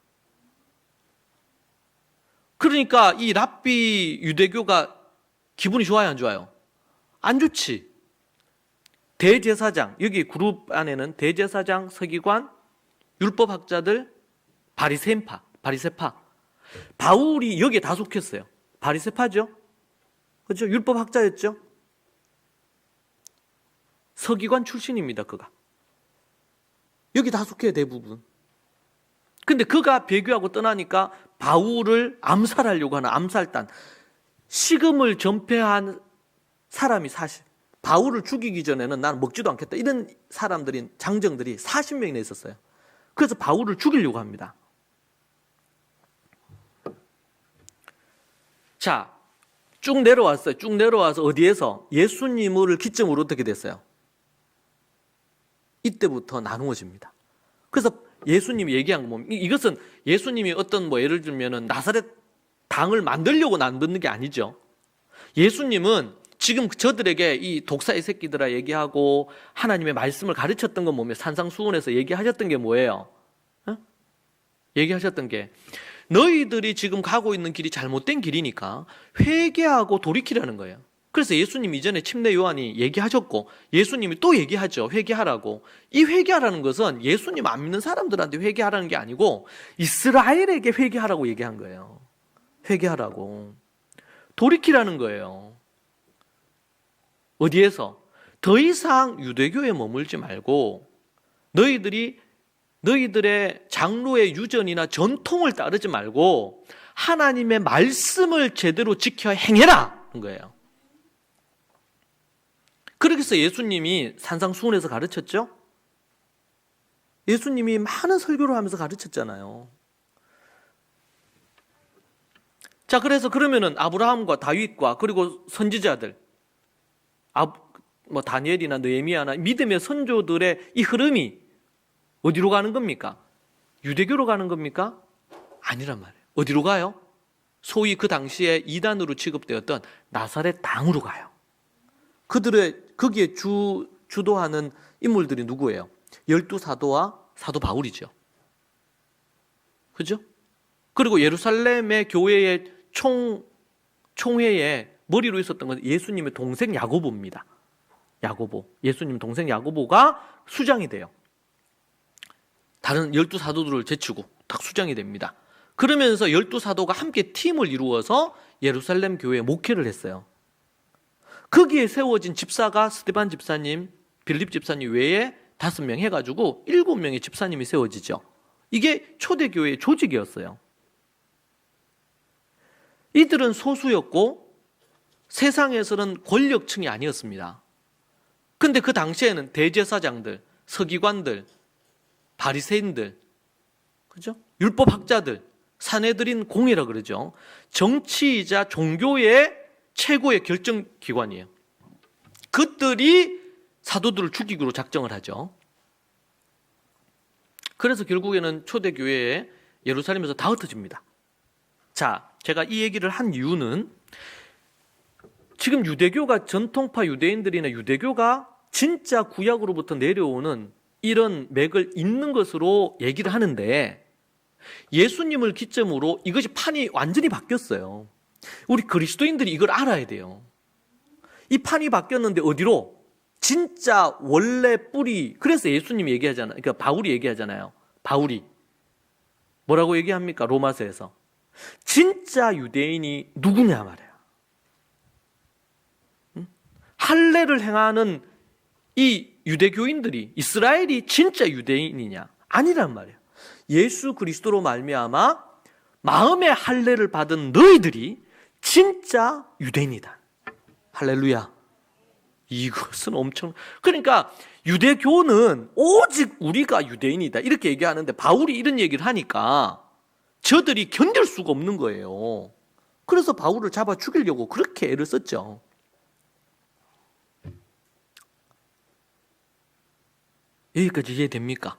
그러니까 이 랍비 유대교가 기분이 좋아요, 안 좋아요? 안 좋지. 대제사장, 여기 그룹 안에는 대제사장, 서기관, 율법학자들, 바리새파. 바울이 여기에 다 속했어요. 바리새파죠? 그렇죠? 율법학자였죠? 서기관 출신입니다, 그가. 여기 다 속해요, 대부분. 근데 그가 배교하고 떠나니까 바울을 암살하려고 하는 암살단, 식음을 전폐한 사람이 바울을 죽이기 전에는 나는 먹지도 않겠다 이런 사람들이, 장정들이 40명이나 있었어요. 그래서 바울을 죽이려고 합니다. 자, 쭉 내려왔어요. 쭉 내려와서 어디에서? 예수님을 기점으로 어떻게 됐어요? 이때부터 나누어집니다. 그래서 예수님이 얘기한 거 보면 이것은 예수님이 어떤 예를 들면은 나사렛 당을 만들려고 만드는 게 아니죠. 예수님은 지금 저들에게 이 독사의 새끼들아 얘기하고 하나님의 말씀을 가르쳤던 건 뭐며 산상수훈에서 얘기하셨던 게 뭐예요? 얘기하셨던 게 너희들이 지금 가고 있는 길이 잘못된 길이니까 회개하고 돌이키라는 거예요. 그래서 예수님 이전에 침례 요한이 얘기하셨고 예수님이 또 얘기하죠. 회개하라고. 이 회개하라는 것은 예수님 안 믿는 사람들한테 회개하라는 게 아니고 이스라엘에게 회개하라고 얘기한 거예요. 회개하라고. 돌이키라는 거예요. 어디에서? 더 이상 유대교에 머물지 말고 너희들의 장로의 유전이나 전통을 따르지 말고 하나님의 말씀을 제대로 지켜 행해라 한 거예요. 그렇게 해서 예수님이 산상수훈에서 가르쳤죠. 예수님이 많은 설교를 하면서 가르쳤잖아요. 자, 그래서 그러면은 아브라함과 다윗과 그리고 선지자들, 다니엘이나 느헤미야나 믿음의 선조들의 이 흐름이 어디로 가는 겁니까? 유대교로 가는 겁니까? 아니란 말이에요. 어디로 가요? 소위 그 당시에 이단으로 취급되었던 나사렛 당으로 가요. 거기에 주도하는 인물들이 누구예요? 12사도와 사도 바울이죠. 그죠? 그리고 예루살렘의 교회의 총회에 머리로 있었던 건 예수님의 동생 야고보입니다. 예수님 동생 야고보가 수장이 돼요. 다른 12사도들을 제치고 딱 수장이 됩니다. 그러면서 12사도가 함께 팀을 이루어서 예루살렘 교회에 목회를 했어요. 거기에 세워진 집사가 스데반 집사님, 빌립 집사님 외에 5명 해가지고 7명의 집사님이 세워지죠. 이게 초대교회의 조직이었어요. 이들은 소수였고 세상에서는 권력층이 아니었습니다. 근데 그 당시에는 대제사장들, 서기관들, 바리새인들, 그죠? 율법학자들, 사내들인 공회라 그러죠. 정치이자 종교의 최고의 결정기관이에요. 그들이 사도들을 죽이기로 작정을 하죠. 그래서 결국에는 초대교회에 예루살렘에서 다 흩어집니다. 자, 제가 이 얘기를 한 이유는 지금 유대교가 전통파 유대인들이나 유대교가 진짜 구약으로부터 내려오는 이런 맥을 잇는 것으로 얘기를 하는데 예수님을 기점으로 이것이 판이 완전히 바뀌었어요. 우리 그리스도인들이 이걸 알아야 돼요. 이 판이 바뀌었는데 어디로? 진짜 원래 뿌리. 그래서 예수님이 얘기하잖아요. 그러니까 바울이 얘기하잖아요. 바울이 뭐라고 얘기합니까? 로마서에서 진짜 유대인이 누구냐 말이야. 할례를 행하는 이 유대교인들이 이스라엘이 진짜 유대인이냐? 아니란 말이에요. 예수 그리스도로 말미암아 마음의 할례를 받은 너희들이 진짜 유대인이다. 할렐루야. 이것은 엄청, 그러니까 유대교는 오직 우리가 유대인이다 이렇게 얘기하는데 바울이 이런 얘기를 하니까 저들이 견딜 수가 없는 거예요. 그래서 바울을 잡아 죽이려고 그렇게 애를 썼죠. 여기까지 이해됩니까?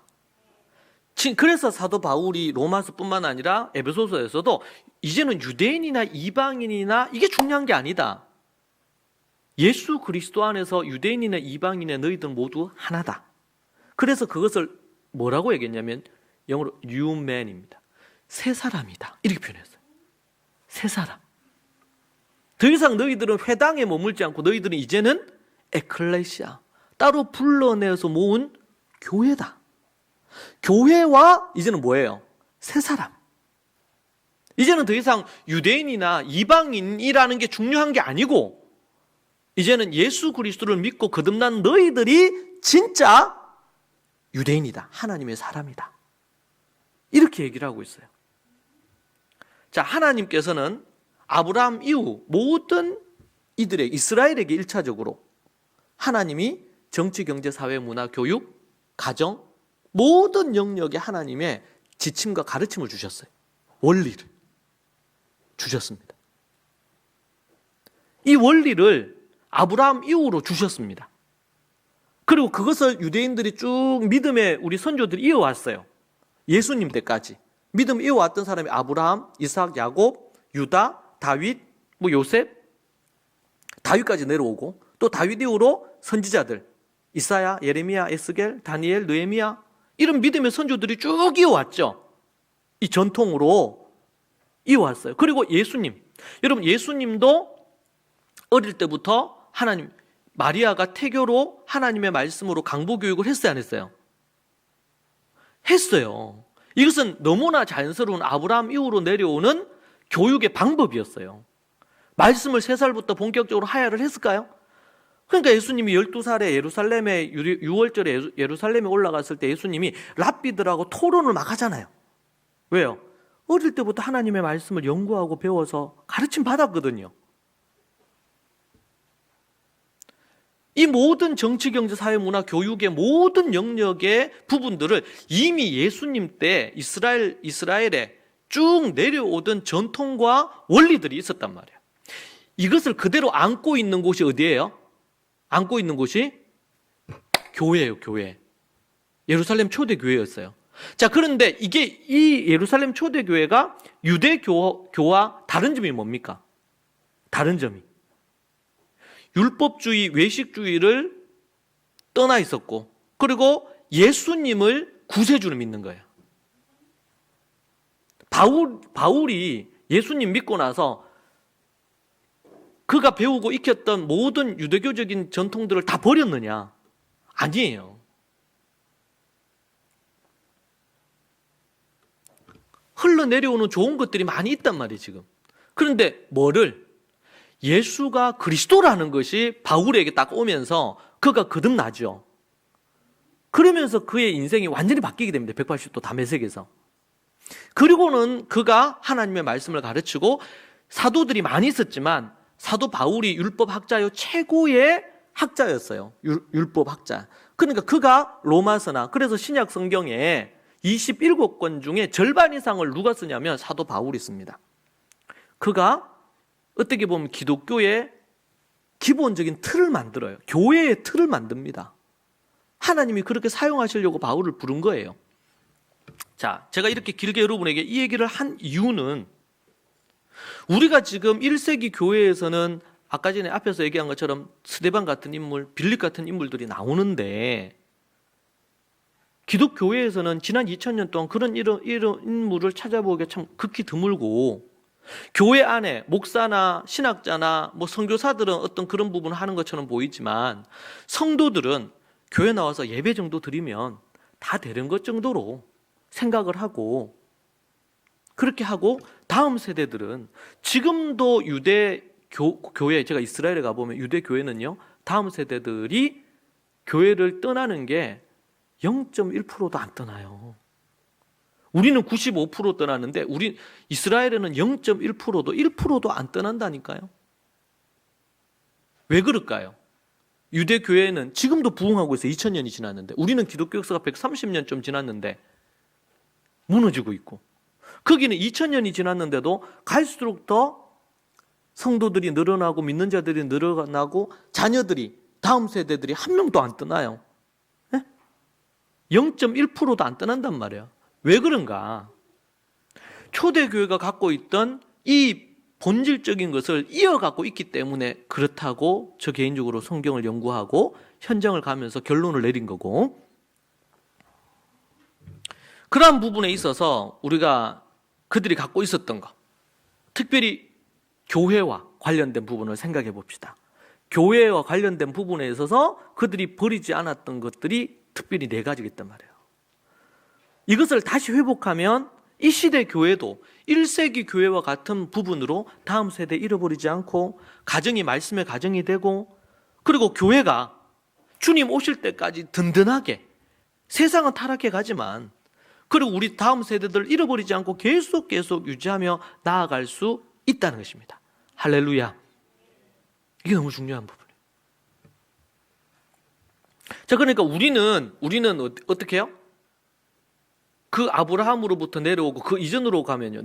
그래서 사도 바울이 로마서뿐만 아니라 에베소서에서도 이제는 유대인이나 이방인이나 이게 중요한 게 아니다. 예수 그리스도 안에서 유대인이나 이방인의 너희들은 모두 하나다. 그래서 그것을 뭐라고 얘기했냐면 영어로 new man입니다. 새 사람이다. 이렇게 표현했어요. 새 사람. 더 이상 너희들은 회당에 머물지 않고 너희들은 이제는 에클레시아, 따로 불러내서 모은 교회다. 교회와 이제는 뭐예요? 새 사람. 이제는 더 이상 유대인이나 이방인이라는 게 중요한 게 아니고 이제는 예수 그리스도를 믿고 거듭난 너희들이 진짜 유대인이다. 하나님의 사람이다. 이렇게 얘기를 하고 있어요. 자, 하나님께서는 아브라함 이후 모든 이들의 이스라엘에게 1차적으로 하나님이 정치, 경제, 사회, 문화, 교육, 가정 모든 영역에 하나님의 지침과 가르침을 주셨어요. 원리를 주셨습니다. 이 원리를 아브라함 이후로 주셨습니다. 그리고 그것을 유대인들이 쭉 믿음의 우리 선조들이 이어왔어요. 예수님 때까지 믿음 이어왔던 사람이 아브라함, 이삭, 야곱, 유다, 다윗, 요셉, 다윗까지 내려오고 또 다윗 이후로 선지자들 이사야, 예레미야, 에스겔, 다니엘, 느헤미야 이런 믿음의 선조들이 쭉 이어왔죠. 이 전통으로 이어왔어요. 그리고 예수님, 여러분 예수님도 어릴 때부터 하나님, 마리아가 태교로 하나님의 말씀으로 강보교육을 했어요, 안 했어요? 했어요. 이것은 너무나 자연스러운 아브라함 이후로 내려오는 교육의 방법이었어요. 말씀을 3살부터 본격적으로 하야를 했을까요? 그러니까 예수님이 12살에 예루살렘에 6월절에 예루살렘에 올라갔을 때 예수님이 랍비들하고 토론을 막 하잖아요. 왜요? 어릴 때부터 하나님의 말씀을 연구하고 배워서 가르침 받았거든요. 이 모든 정치, 경제, 사회, 문화, 교육의 모든 영역의 부분들을 이미 예수님 때 이스라엘에 쭉 내려오던 전통과 원리들이 있었단 말이에요. 이것을 그대로 안고 있는 곳이 어디예요? 안고 있는 곳이 교회예요, 교회. 예루살렘 초대교회였어요. 자, 그런데 이 예루살렘 초대교회가 유대교와 다른 점이 뭡니까? 다른 점이 율법주의, 외식주의를 떠나 있었고 그리고 예수님을 구세주로 믿는 거예요. 바울이 예수님 믿고 나서 그가 배우고 익혔던 모든 유대교적인 전통들을 다 버렸느냐? 아니에요. 흘러내려오는 좋은 것들이 많이 있단 말이에요, 지금. 그런데 뭐를? 예수가 그리스도라는 것이 바울에게 딱 오면서 그가 거듭나죠. 그러면서 그의 인생이 완전히 바뀌게 됩니다. 180도 다메섹에서. 그리고는 그가 하나님의 말씀을 가르치고 사도들이 많이 있었지만 사도 바울이 율법학자요 최고의 학자였어요. 율법학자. 그러니까 그가 로마서나 그래서 신약 성경에 27권 중에 절반 이상을 누가 쓰냐면 사도 바울이 씁니다. 그가 어떻게 보면 기독교의 기본적인 틀을 만들어요. 교회의 틀을 만듭니다. 하나님이 그렇게 사용하시려고 바울을 부른 거예요. 자, 제가 이렇게 길게 여러분에게 이 얘기를 한 이유는 우리가 지금 1세기 교회에서는 아까 전에 앞에서 얘기한 것처럼 스데반 같은 인물, 빌립 같은 인물들이 나오는데 기독교회에서는 지난 2000년 동안 그런 이런 인물을 찾아보기가 참 극히 드물고 교회 안에 목사나 신학자나 뭐 선교사들은 어떤 그런 부분을 하는 것처럼 보이지만 성도들은 교회 나와서 예배 정도 드리면 다 되는 것 정도로 생각을 하고 그렇게 하고 다음 세대들은 지금도 유대 교회, 제가 이스라엘에 가보면 유대 교회는요 다음 세대들이 교회를 떠나는 게 0.1%도 안 떠나요. 우리는 95% 떠났는데 이스라엘에는 0.1%도 1%도 안 떠난다니까요. 왜 그럴까요? 유대 교회는 지금도 부흥하고 있어요. 2000년이 지났는데 우리는 기독교 역사가 130년 좀 지났는데 무너지고 있고 거기는 2000년이 지났는데도 갈수록 더 성도들이 늘어나고 믿는 자들이 늘어나고 자녀들이 다음 세대들이 한 명도 안 떠나요. 0.1%도 안 떠난단 말이에요. 왜 그런가? 초대교회가 갖고 있던 이 본질적인 것을 이어갖고 있기 때문에 그렇다고 저 개인적으로 성경을 연구하고 현장을 가면서 결론을 내린 거고 그러한 부분에 있어서 우리가 그들이 갖고 있었던 것 특별히 교회와 관련된 부분을 생각해 봅시다. 교회와 관련된 부분에 있어서 그들이 버리지 않았던 것들이 특별히 4가지가 있단 말이에요. 이것을 다시 회복하면 이 시대 교회도 1세기 교회와 같은 부분으로 다음 세대에 잃어버리지 않고 가정이 말씀의 가정이 되고 그리고 교회가 주님 오실 때까지 든든하게 세상은 타락해 가지만 그리고 우리 다음 세대들을 잃어버리지 않고 계속 유지하며 나아갈 수 있다는 것입니다. 할렐루야. 이게 너무 중요한 부분이에요. 자, 그러니까 우리는 어떻게 해요? 그 아브라함으로부터 내려오고 그 이전으로 가면요.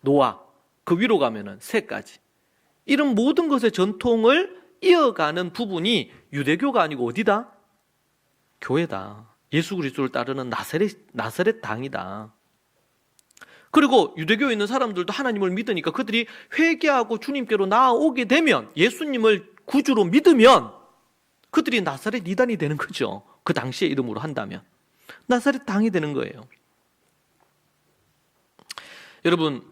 노아, 그 위로 가면은 셋까지. 이런 모든 것의 전통을 이어가는 부분이 유대교가 아니고 어디다? 교회다. 예수 그리스도를 따르는 나사렛 당이다. 그리고 유대교에 있는 사람들도 하나님을 믿으니까 그들이 회개하고 주님께로 나아오게 되면 예수님을 구주로 믿으면 그들이 나사렛 이단이 되는 거죠. 그 당시의 이름으로 한다면 나사렛 당이 되는 거예요. 여러분,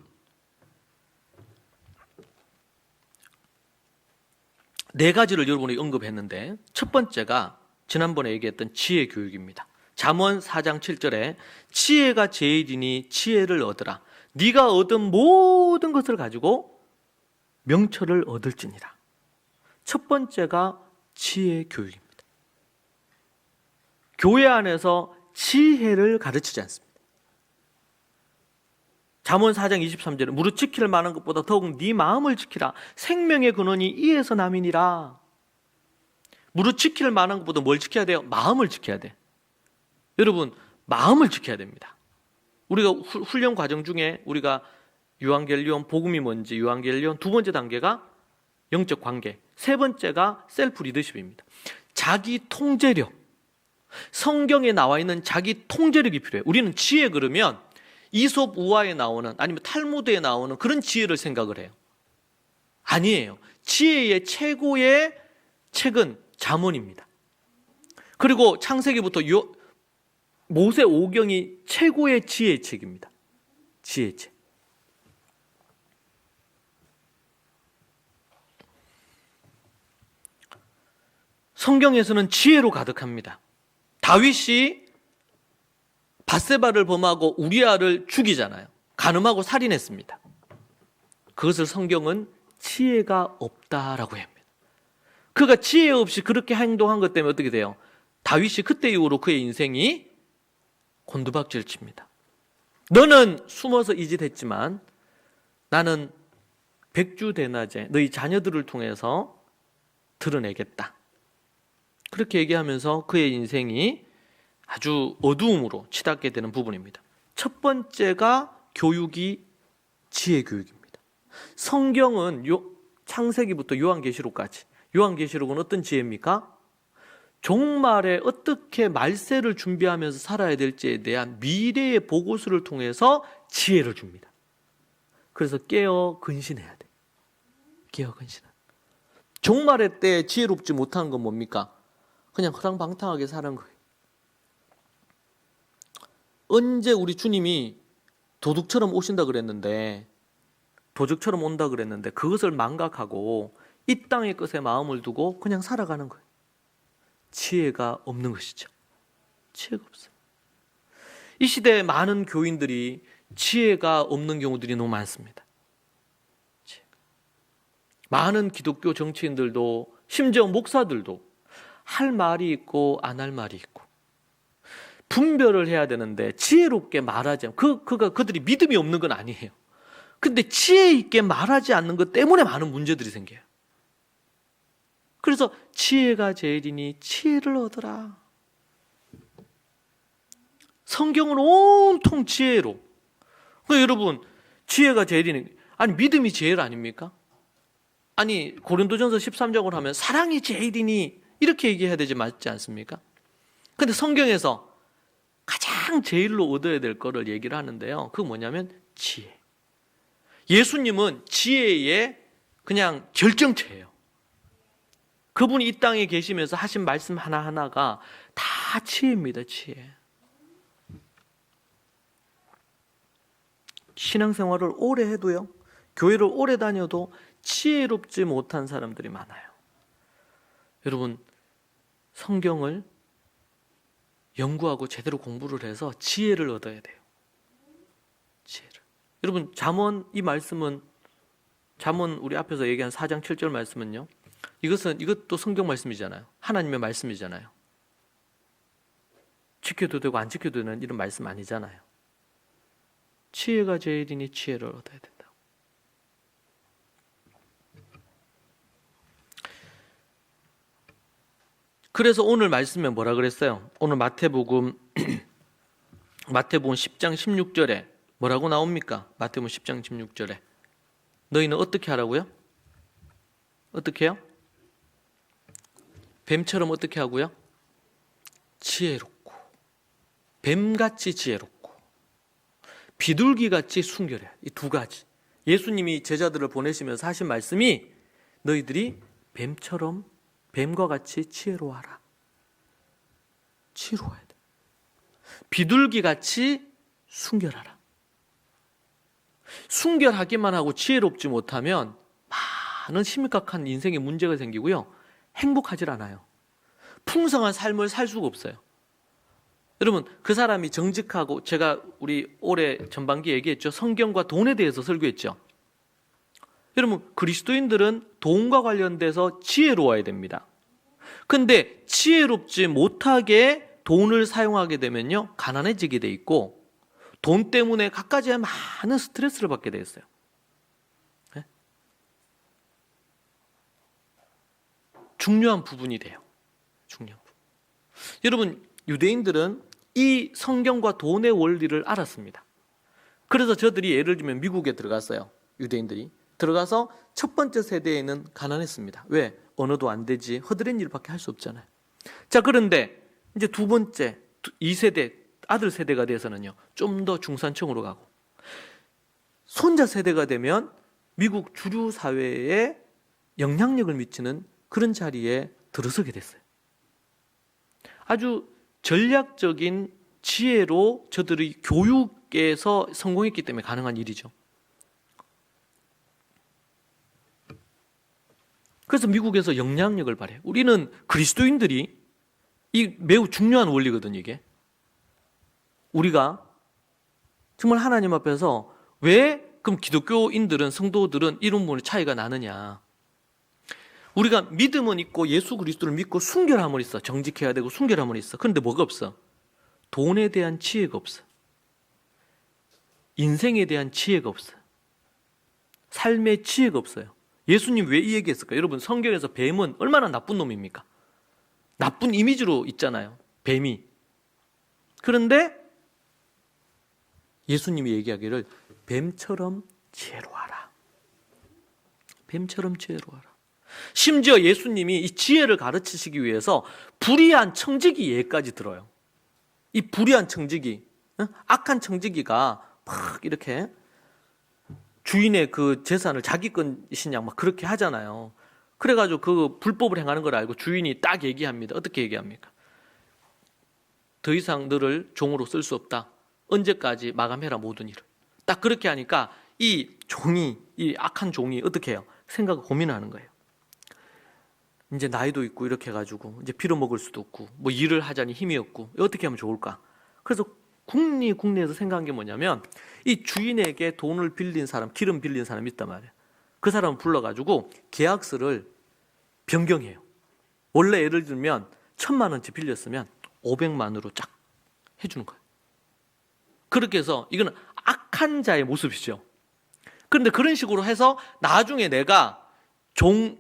네 가지를 여러분이 언급했는데 첫 번째가 지난번에 얘기했던 지혜 교육입니다. 잠언 4장 7절에 지혜가 제일이니 지혜를 얻으라. 네가 얻은 모든 것을 가지고 명철을 얻을지니라. 첫 번째가 지혜 교육입니다. 교회 안에서 지혜를 가르치지 않습니다. 잠언 4장 23절에 무릇 지킬 만한 것보다 더욱 네 마음을 지키라. 생명의 근원이 이에서 남이니라. 무릇 지킬 만한 것보다 뭘 지켜야 돼요? 마음을 지켜야 돼. 여러분, 마음을 지켜야 됩니다. 우리가 훈련 과정 중에 우리가 유앙겔리온, 복음이 뭔지 유앙겔리온 두 번째 단계가 영적 관계, 세 번째가 셀프 리더십입니다. 자기 통제력. 성경에 나와 있는 자기 통제력이 필요해요. 우리는 지혜 그러면 이솝 우화에 나오는 아니면 탈무드에 나오는 그런 지혜를 생각을 해요. 아니에요. 지혜의 최고의 책은 잠언입니다. 그리고 창세기부터 모세 오경이 최고의 지혜의 책입니다. 지혜의 책. 성경에서는 지혜로 가득합니다. 다윗이 밧세바를 범하고 우리아를 죽이잖아요. 간음하고 살인했습니다. 그것을 성경은 지혜가 없다라고 합니다. 그가 지혜 없이 그렇게 행동한 것 때문에 어떻게 돼요? 다윗이 그때 이후로 그의 인생이 곤두박질 칩니다. 너는 숨어서 이 짓 했지만 나는 백주대낮에 너희 자녀들을 통해서 드러내겠다. 그렇게 얘기하면서 그의 인생이 아주 어두움으로 치닫게 되는 부분입니다. 첫 번째가 교육이 지혜 교육입니다. 성경은 창세기부터 요한계시록까지, 요한계시록은 어떤 지혜입니까? 종말에 어떻게 말세를 준비하면서 살아야 될지에 대한 미래의 보고서를 통해서 지혜를 줍니다. 그래서 깨어 근신해야 돼. 깨어 근신하는. 종말의 때 지혜롭지 못한 건 뭡니까? 그냥 허랑방탕하게 사는 거예요. 언제 우리 주님이 도둑처럼 오신다 그랬는데, 도적처럼 온다 그랬는데 그것을 망각하고 이 땅의 것에 마음을 두고 그냥 살아가는 거예요. 지혜가 없는 것이죠. 지혜가 없어요. 이 시대에 많은 교인들이 지혜가 없는 경우들이 너무 많습니다. 많은 기독교 정치인들도, 심지어 목사들도 할 말이 있고 안 할 말이 있고, 분별을 해야 되는데 지혜롭게 말하지 않고, 그들이 믿음이 없는 건 아니에요. 근데 지혜 있게 말하지 않는 것 때문에 많은 문제들이 생겨요. 그래서 지혜가 제일이니 지혜를 얻으라. 성경은 온통 지혜로. 그러니까 여러분, 지혜가 제일이니, 아니 믿음이 제일 아닙니까? 아니 고린도전서 13장을 하면 사랑이 제일이니 이렇게 얘기해야 되지 맞지 않습니까? 근데 성경에서 가장 제일로 얻어야 될 거를 얘기를 하는데요, 그거 뭐냐면 지혜. 예수님은 지혜의 그냥 결정체예요. 그분이 이 땅에 계시면서 하신 말씀 하나하나가 다 지혜입니다. 지혜. 신앙생활을 오래 해도요, 교회를 오래 다녀도 지혜롭지 못한 사람들이 많아요. 여러분, 성경을 연구하고 제대로 공부를 해서 지혜를 얻어야 돼요. 지혜를. 여러분, 잠언, 이 말씀은, 잠언 우리 앞에서 얘기한 4장 7절 말씀은요, 이것도 성경 말씀이잖아요. 하나님의 말씀이잖아요. 지켜도 되고 안 지켜도 되는 이런 말씀 아니잖아요. 지혜가 제일이니 지혜를 얻어야 된다. 그래서 오늘 말씀에 뭐라 그랬어요? 오늘 마태복음 10장 16절에 뭐라고 나옵니까? 마태복음 10장 16절에 너희는 어떻게 하라고요? 어떻게 해요? 뱀처럼 어떻게 하고요? 지혜롭고, 뱀같이 지혜롭고, 비둘기같이 순결해야. 이 두 가지. 예수님이 제자들을 보내시면서 하신 말씀이 너희들이 뱀처럼, 뱀과 같이 지혜로워하라. 지혜로워야 돼. 비둘기같이 순결하라. 순결하기만 하고 지혜롭지 못하면 많은 심각한 인생의 문제가 생기고요, 행복하질 않아요. 풍성한 삶을 살 수가 없어요. 여러분, 그 사람이 정직하고, 제가 우리 올해 전반기 얘기했죠. 성경과 돈에 대해서 설교했죠. 여러분, 그리스도인들은 돈과 관련돼서 지혜로워야 됩니다. 근데 지혜롭지 못하게 돈을 사용하게 되면요, 가난해지게 돼 있고, 돈 때문에 갖가지의 많은 스트레스를 받게 돼 있어요. 네? 중요한 부분이 돼요. 중요한 부분. 여러분, 유대인들은 이 성경과 돈의 원리를 알았습니다. 그래서 저들이 예를 들면 미국에 들어갔어요. 유대인들이 들어가서 첫 번째 세대에는 가난했습니다. 왜? 언어도 안 되지, 허드렛 일밖에 할 수 없잖아요. 자, 그런데 이제 두 번째 2세대 아들 세대가 돼서는요, 좀 더 중산층으로 가고, 손자 세대가 되면 미국 주류 사회에 영향력을 미치는 그런 자리에 들어서게 됐어요. 아주 전략적인 지혜로 저들이 교육에서 성공했기 때문에 가능한 일이죠. 그래서 미국에서 영향력을 발휘해요. 우리는 그리스도인들이, 이 매우 중요한 원리거든요, 이게. 우리가 정말 하나님 앞에서 왜 그럼 기독교인들은, 성도들은 이런 부분에 차이가 나느냐. 우리가 믿음은 있고 예수 그리스도를 믿고 순결함은 있어. 정직해야 되고 순결함은 있어. 그런데 뭐가 없어? 돈에 대한 지혜가 없어. 인생에 대한 지혜가 없어. 삶의 지혜가 없어요. 예수님 왜 이 얘기했을까요? 여러분, 성경에서 뱀은 얼마나 나쁜 놈입니까? 나쁜 이미지로 있잖아요, 뱀이. 그런데 예수님이 얘기하기를 뱀처럼 지혜로워하라. 뱀처럼 지혜로워하라. 심지어 예수님이 이 지혜를 가르치시기 위해서 불의한 청지기 예까지 들어요. 이 불의한 청지기, 악한 청지기가 막 이렇게 주인의 그 재산을 자기 것이냐 막 그렇게 하잖아요. 그래가지고 그 불법을 행하는 걸 알고 주인이 딱 얘기합니다. 어떻게 얘기합니까? 더 이상 너를 종으로 쓸 수 없다. 언제까지 마감해라 모든 일을. 딱 그렇게 하니까 이 악한 종이 어떻게 해요? 생각을 고민하는 거예요. 이제 나이도 있고 이렇게 해가지고 이제 빌어먹을 수도 없고 뭐 일을 하자니 힘이 없고 어떻게 하면 좋을까? 그래서 국내에서 생각한 게 뭐냐면 이 주인에게 돈을 빌린 사람, 기름 빌린 사람이 있단 말이에요. 그 사람을 불러가지고 계약서를 변경해요. 원래 예를 들면 1,000만 원치 빌렸으면 500만으로 쫙 해주는 거예요. 그렇게 해서 이거는 악한 자의 모습이죠. 그런데 그런 식으로 해서 나중에 내가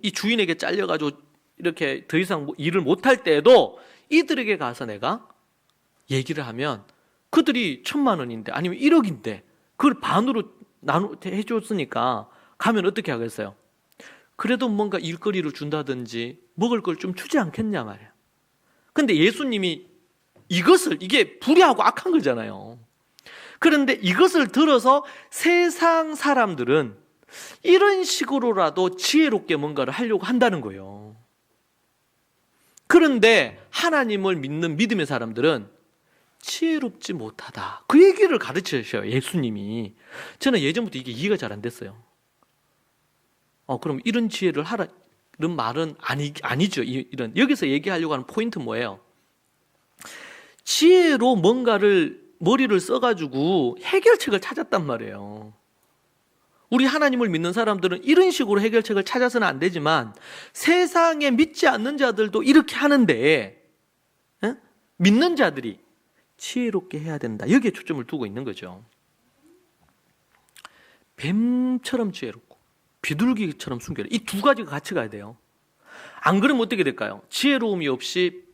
이 주인에게 잘려가지고 이렇게 더 이상 일을 못할 때에도 이들에게 가서 내가 얘기를 하면 그들이 1,000만 원인데 아니면 1억인데 그걸 반으로 해줬으니까 가면 어떻게 하겠어요? 그래도 뭔가 일거리를 준다든지 먹을 걸 좀 주지 않겠냐 말이야. 근데 예수님이 이게 불의하고 악한 거잖아요. 그런데 이것을 들어서 세상 사람들은 이런 식으로라도 지혜롭게 뭔가를 하려고 한다는 거예요. 그런데 하나님을 믿는 믿음의 사람들은 지혜롭지 못하다. 그 얘기를 가르치셔요, 예수님이. 저는 예전부터 이게 이해가 잘 안 됐어요. 그럼 이런 지혜를 하라, 이런 말은 아니죠. 여기서 얘기하려고 하는 포인트는 뭐예요? 지혜로 머리를 써가지고 해결책을 찾았단 말이에요. 우리 하나님을 믿는 사람들은 이런 식으로 해결책을 찾아서는 안 되지만 세상에 믿지 않는 자들도 이렇게 하는데 믿는 자들이 지혜롭게 해야 된다. 여기에 초점을 두고 있는 거죠. 뱀처럼 지혜롭고 비둘기처럼 순결해. 이 두 가지가 같이 가야 돼요. 안 그러면 어떻게 될까요? 지혜로움이 없이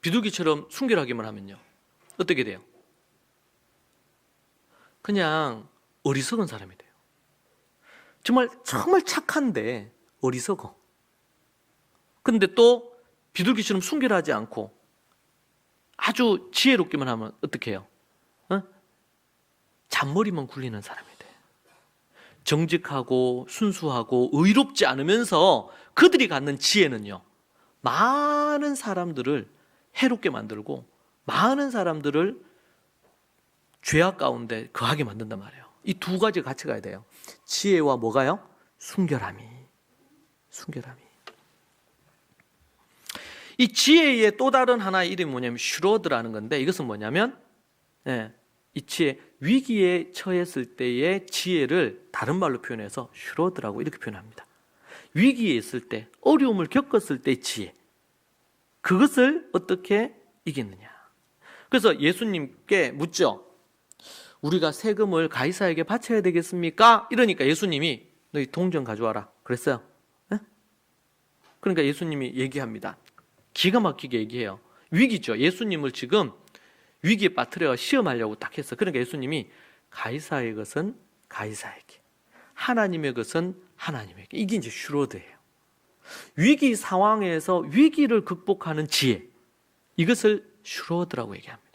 비둘기처럼 순결하기만 하면요, 어떻게 돼요? 그냥 어리석은 사람이 돼요. 정말 착한데 어리석어. 근데 또 비둘기처럼 순결하지 않고 아주 지혜롭기만 하면 어떻게 해요? 잔머리만 굴리는 사람이 돼. 정직하고 순수하고 의롭지 않으면서 그들이 갖는 지혜는요, 많은 사람들을 해롭게 만들고 많은 사람들을 죄악 가운데 거하게 만든단 말이에요. 이 두 가지가 같이 가야 돼요. 지혜와 뭐가요? 순결함이. 이 지혜의 또 다른 하나의 이름이 뭐냐면 슈로드라는 건데, 이것은 뭐냐면 이 지혜, 위기에 처했을 때의 지혜를 다른 말로 표현해서 슈로드라고 이렇게 표현합니다. 위기에 있을 때, 어려움을 겪었을 때의 지혜, 그것을 어떻게 이겼느냐. 그래서 예수님께 묻죠. 우리가 세금을 가이사에게 바쳐야 되겠습니까? 이러니까 예수님이 너희 동전 가져와라 그랬어요. 그러니까 예수님이 얘기합니다. 기가 막히게 얘기해요. 위기죠. 예수님을 지금 위기에 빠뜨려 시험하려고 딱 했어. 그러니까 예수님이 가이사의 것은 가이사에게, 하나님의 것은 하나님에게. 이게 이제 슈로드예요. 위기 상황에서 위기를 극복하는 지혜, 이것을 슈로드라고 얘기합니다.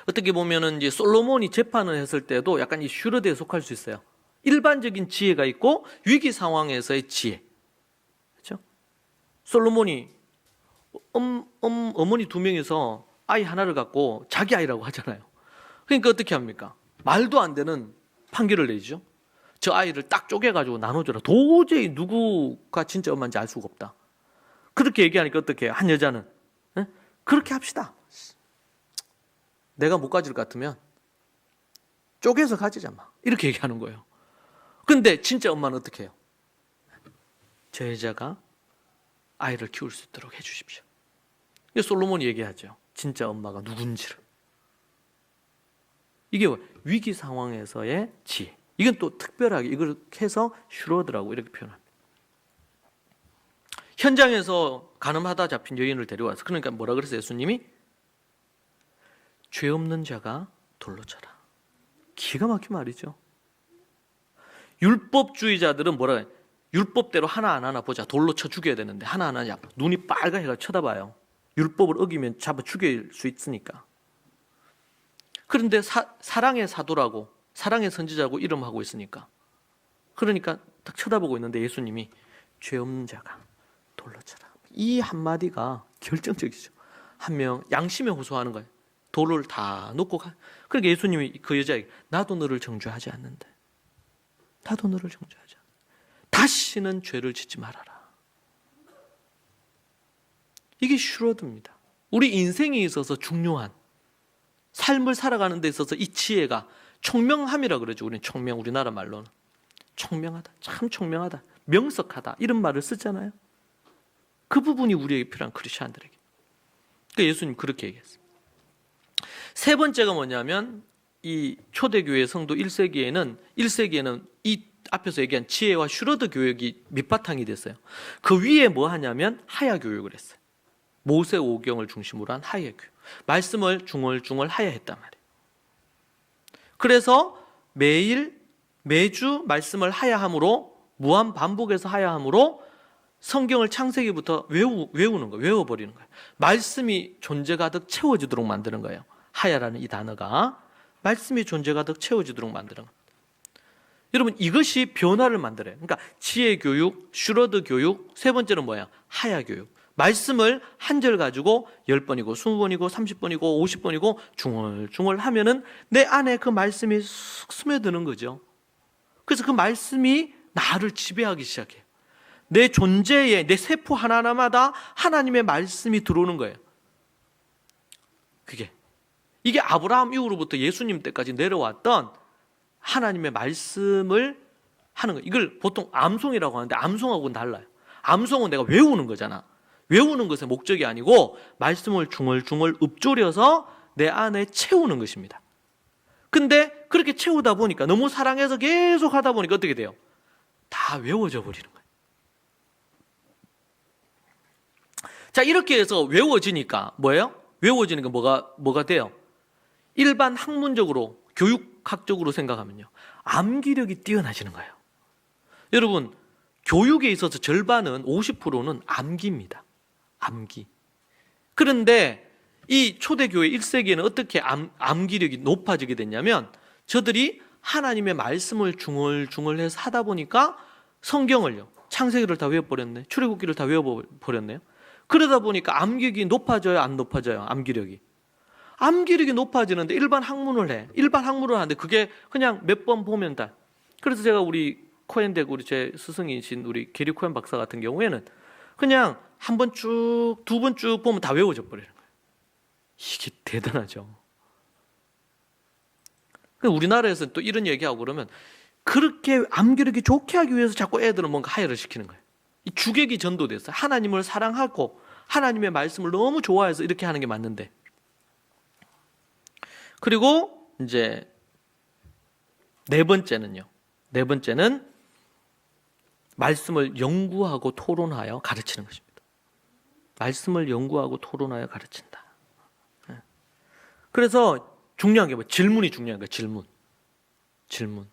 어떻게 보면은 이제 솔로몬이 재판을 했을 때도 약간 이 슈로드에 속할 수 있어요. 일반적인 지혜가 있고 위기 상황에서의 지혜. 그렇죠? 솔로몬이 어머니 2명이서 아이 하나를 갖고 자기 아이라고 하잖아요. 그러니까 어떻게 합니까? 말도 안 되는 판결을 내죠. 저 아이를 딱 쪼개가지고 나눠줘라. 도저히 누구가 진짜 엄마인지 알 수가 없다. 그렇게 얘기하니까 어떻게 해요? 한 여자는 그렇게 합시다. 내가 못 가질 것 같으면 쪼개서 가지자 막 이렇게 얘기하는 거예요. 근데 진짜 엄마는 어떻게 해요? 저 여자가 아이를 키울 수 있도록 해주십시오. 솔로몬이 얘기하죠. 진짜 엄마가 누군지를. 이게 위기 상황에서의 지혜. 이건 또 특별하게 이걸 해서 슈로드라고 이렇게 표현합니다. 현장에서 간음하다 잡힌 여인을 데려와서, 그러니까 뭐라 그랬어요? 예수님이 죄 없는 자가 돌로 쳐라. 기가 막힌 말이죠. 율법주의자들은 뭐라 해요? 율법대로 하나 안 하나 보자. 돌로 쳐 죽여야 되는데 하나하나 눈이 빨갛게 쳐다봐요. 율법을 어기면 잡아 죽일 수 있으니까. 그런데 사랑의 사도라고, 사랑의 선지자라고 이름하고 있으니까, 그러니까 딱 쳐다보고 있는데 예수님이 죄 없는 자가 돌로 쳐라. 이 한마디가 결정적이죠. 한 명 양심에 호소하는 거예요. 돌을 다 놓고 가. 그러니까 예수님이 그 여자에게 나도 너를 정죄하지 않는데, 나도 너를 정죄하지 않는데 다시는 죄를 짓지 말아라. 이게 슈로드입니다. 우리 인생에 있어서 중요한 삶을 살아가는 데 있어서 이 지혜가 총명함이라 그러죠. 우리는 총명, 우리나라 말로는 총명하다, 참 총명하다, 명석하다 이런 말을 쓰잖아요. 그 부분이 우리에게 필요한 크리스천들에게. 그러니까 예수님 그렇게 얘기했어요. 세 번째가 뭐냐면 이 초대교회 성도 1세기에는 이 앞에서 얘기한 지혜와 슈로드 교육이 밑바탕이 됐어요. 그 위에 뭐 하냐면 하야 교육을 했어요. 모세 오경을 중심으로 한 하야 교육. 말씀을 중얼중얼 하야했단 말이에요. 그래서 매주 말씀을 하야함으로, 무한 반복해서 하야함으로 성경을 창세기부터 외우는 거예요. 외워버리는 거예요. 말씀이 존재 가득 채워지도록 만드는 거예요. 하야라는 이 단어가 말씀이 존재 가득 채워지도록 만드는 겁니다. 여러분, 이것이 변화를 만들어요. 그러니까 지혜 교육, 슈로드 교육, 세 번째는 뭐예요? 하야 교육. 말씀을 한 절 가지고 10번이고 20번이고 30번이고 50번이고 중얼중얼 하면은 내 안에 그 말씀이 쑥 스며드는 거죠. 그래서 그 말씀이 나를 지배하기 시작해요. 내 존재에, 내 세포 하나하나마다 하나님의 말씀이 들어오는 거예요. 이게 아브라함 이후로부터 예수님 때까지 내려왔던 하나님의 말씀을 하는 거예요. 이걸 보통 암송이라고 하는데 암송하고는 달라요. 암송은 내가 외우는 거잖아. 외우는 것의 목적이 아니고 말씀을 중얼중얼 읊조려서 내 안에 채우는 것입니다. 근데 그렇게 채우다 보니까, 너무 사랑해서 계속 하다 보니까 어떻게 돼요? 다 외워져 버리는 거예요. 자, 이렇게 해서 외워지니까 뭐예요? 외워지니까 뭐가 돼요? 일반 학문적으로, 교육학적으로 생각하면요, 암기력이 뛰어나지는 거예요. 여러분, 교육에 있어서 절반은 50%는 암기입니다. 암기. 그런데 이 초대교회 1세기에는 어떻게 암기력이 높아지게 됐냐면, 저들이 하나님의 말씀을 중얼중얼해서 하다 보니까 성경을요, 창세기를 다 외워버렸네, 출애굽기를 다 외워버렸네요. 그러다 보니까 암기력이 높아져요, 안 높아져요? 암기력이 높아지는데 일반 학문을 해. 일반 학문을 하는데 그게 그냥 몇 번 보면 다. 그래서 제가 우리 코엔대고 우리 제 스승이신 우리 게리 코엔 박사 같은 경우에는 그냥 한 번 쭉, 두 번 쭉 보면 다 외워져 버리는 거예요. 이게 대단하죠. 우리나라에서는 또 이런 얘기하고 그러면, 그렇게 암기력이 좋게 하기 위해서 자꾸 애들은 뭔가 하야를 시키는 거예요. 이 주객이 전도됐어요. 하나님을 사랑하고 하나님의 말씀을 너무 좋아해서 이렇게 하는 게 맞는데. 그리고 이제 네 번째는 말씀을 연구하고 토론하여 가르치는 것입니다. 말씀을 연구하고 토론하여 가르친다. 그래서 중요한 게 질문이 중요한 거예요. 질문.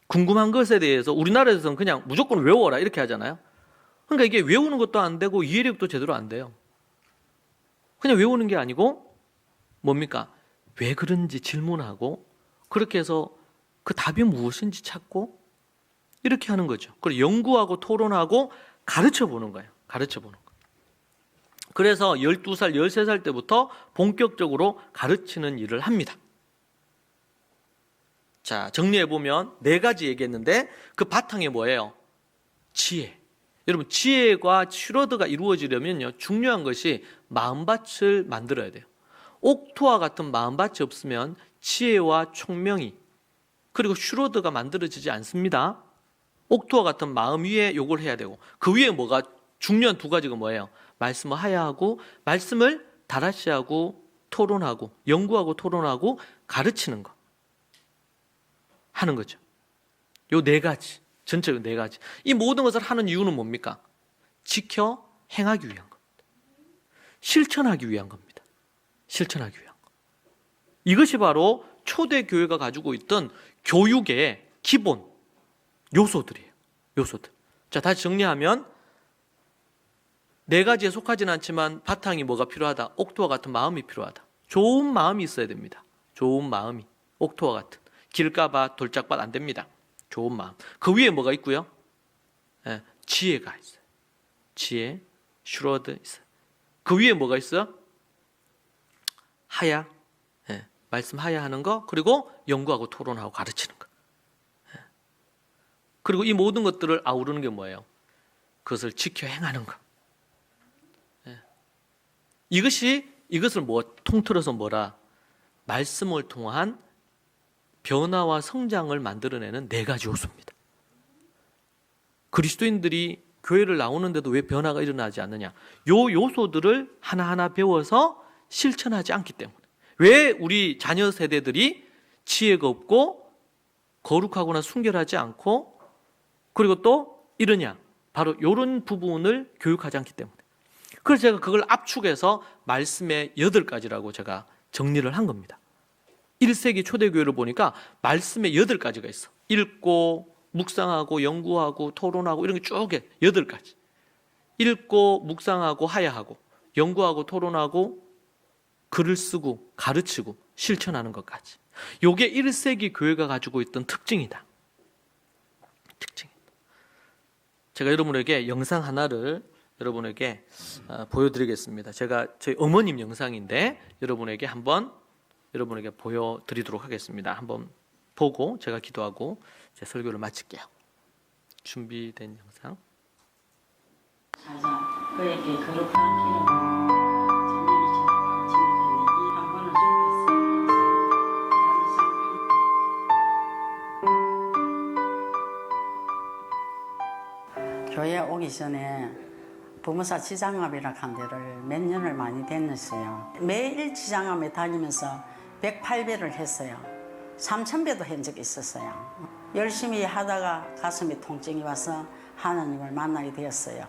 궁금한 것에 대해서 우리나라에서는 그냥 무조건 외워라 이렇게 하잖아요. 그러니까 이게 외우는 것도 안 되고 이해력도 제대로 안 돼요. 그냥 외우는 게 아니고 뭡니까? 왜 그런지 질문하고, 그렇게 해서 그 답이 무엇인지 찾고 이렇게 하는 거죠. 그리고 연구하고 토론하고 가르쳐 보는 거예요. 그래서 12살, 13살 때부터 본격적으로 가르치는 일을 합니다. 자, 정리해보면 네 가지 얘기했는데 그 바탕에 뭐예요? 지혜. 여러분, 지혜와 슈로드가 이루어지려면요, 중요한 것이 마음밭을 만들어야 돼요. 옥토와 같은 마음밭이 없으면 지혜와 총명이, 그리고 슈로드가 만들어지지 않습니다. 옥토와 같은 마음 위에 요걸 해야 되고, 그 위에 뭐가 중요한 두 가지가 뭐예요? 말씀을 하야하고, 말씀을 다라시하고 토론하고, 연구하고 토론하고 가르치는 거 하는 거죠. 요 네 가지, 전체로 네 가지. 이 모든 것을 하는 이유는 뭡니까? 지켜 행하기 위한 겁니다. 실천하기 위한 겁니다. 실천하기 위한 거. 이것이 바로 초대 교회가 가지고 있던 교육의 기본 요소들이에요. 요소들. 자, 다시 정리하면 네 가지에 속하지는 않지만 바탕이 뭐가 필요하다? 옥토와 같은 마음이 필요하다. 좋은 마음이 있어야 됩니다. 좋은 마음이. 옥토와 같은. 길가밭, 돌짝밭 안 됩니다. 좋은 마음. 그 위에 뭐가 있고요? 예, 지혜가 있어요. 지혜, 슈러드 있어요. 그 위에 뭐가 있어요? 하야. 예, 말씀 하야 하는 거. 그리고 연구하고 토론하고 가르치는 거. 예. 그리고 이 모든 것들을 아우르는 게 뭐예요? 그것을 지켜 행하는 거. 예. 이것을 통틀어서 뭐라? 말씀을 통한 변화와 성장을 만들어내는 네 가지 요소입니다. 그리스도인들이 교회를 나오는데도 왜 변화가 일어나지 않느냐? 요 요소들을 하나하나 배워서 실천하지 않기 때문에. 왜 우리 자녀 세대들이 지혜가 없고 거룩하거나 순결하지 않고 그리고 또 이러냐? 바로 이런 부분을 교육하지 않기 때문에. 그래서 제가 그걸 압축해서 말씀의 8가지라고 제가 정리를 한 겁니다. 1세기 초대교회를 보니까 말씀에 8가지가 있어. 읽고 묵상하고 연구하고 토론하고 이런 게 쭉 8가지. 읽고 묵상하고 하야하고 연구하고 토론하고 글을 쓰고 가르치고 실천하는 것까지. 이게 1세기 교회가 가지고 있던 특징이다. 특징이다. 제가 여러분에게 영상 하나를 여러분에게 보여드리겠습니다. 제가 저희 어머님 영상인데 여러분에게 보여드리도록 하겠습니다. 한번 보고 제가 기도하고 제 설교를 마칠게요. 준비된 영상. 자자 그에게 거룩한 기름 전념이 지나고 지내더니 이 한 번을 주께서 교회 오기 전에 부모사 지장암이라 한 데를 몇 년을 많이 다녔어요. 매일 지장암에 다니면서 108배를 했어요. 3000배도 한 적이 있었어요. 열심히 하다가 가슴에 통증이 와서 하나님을 만나게 되었어요.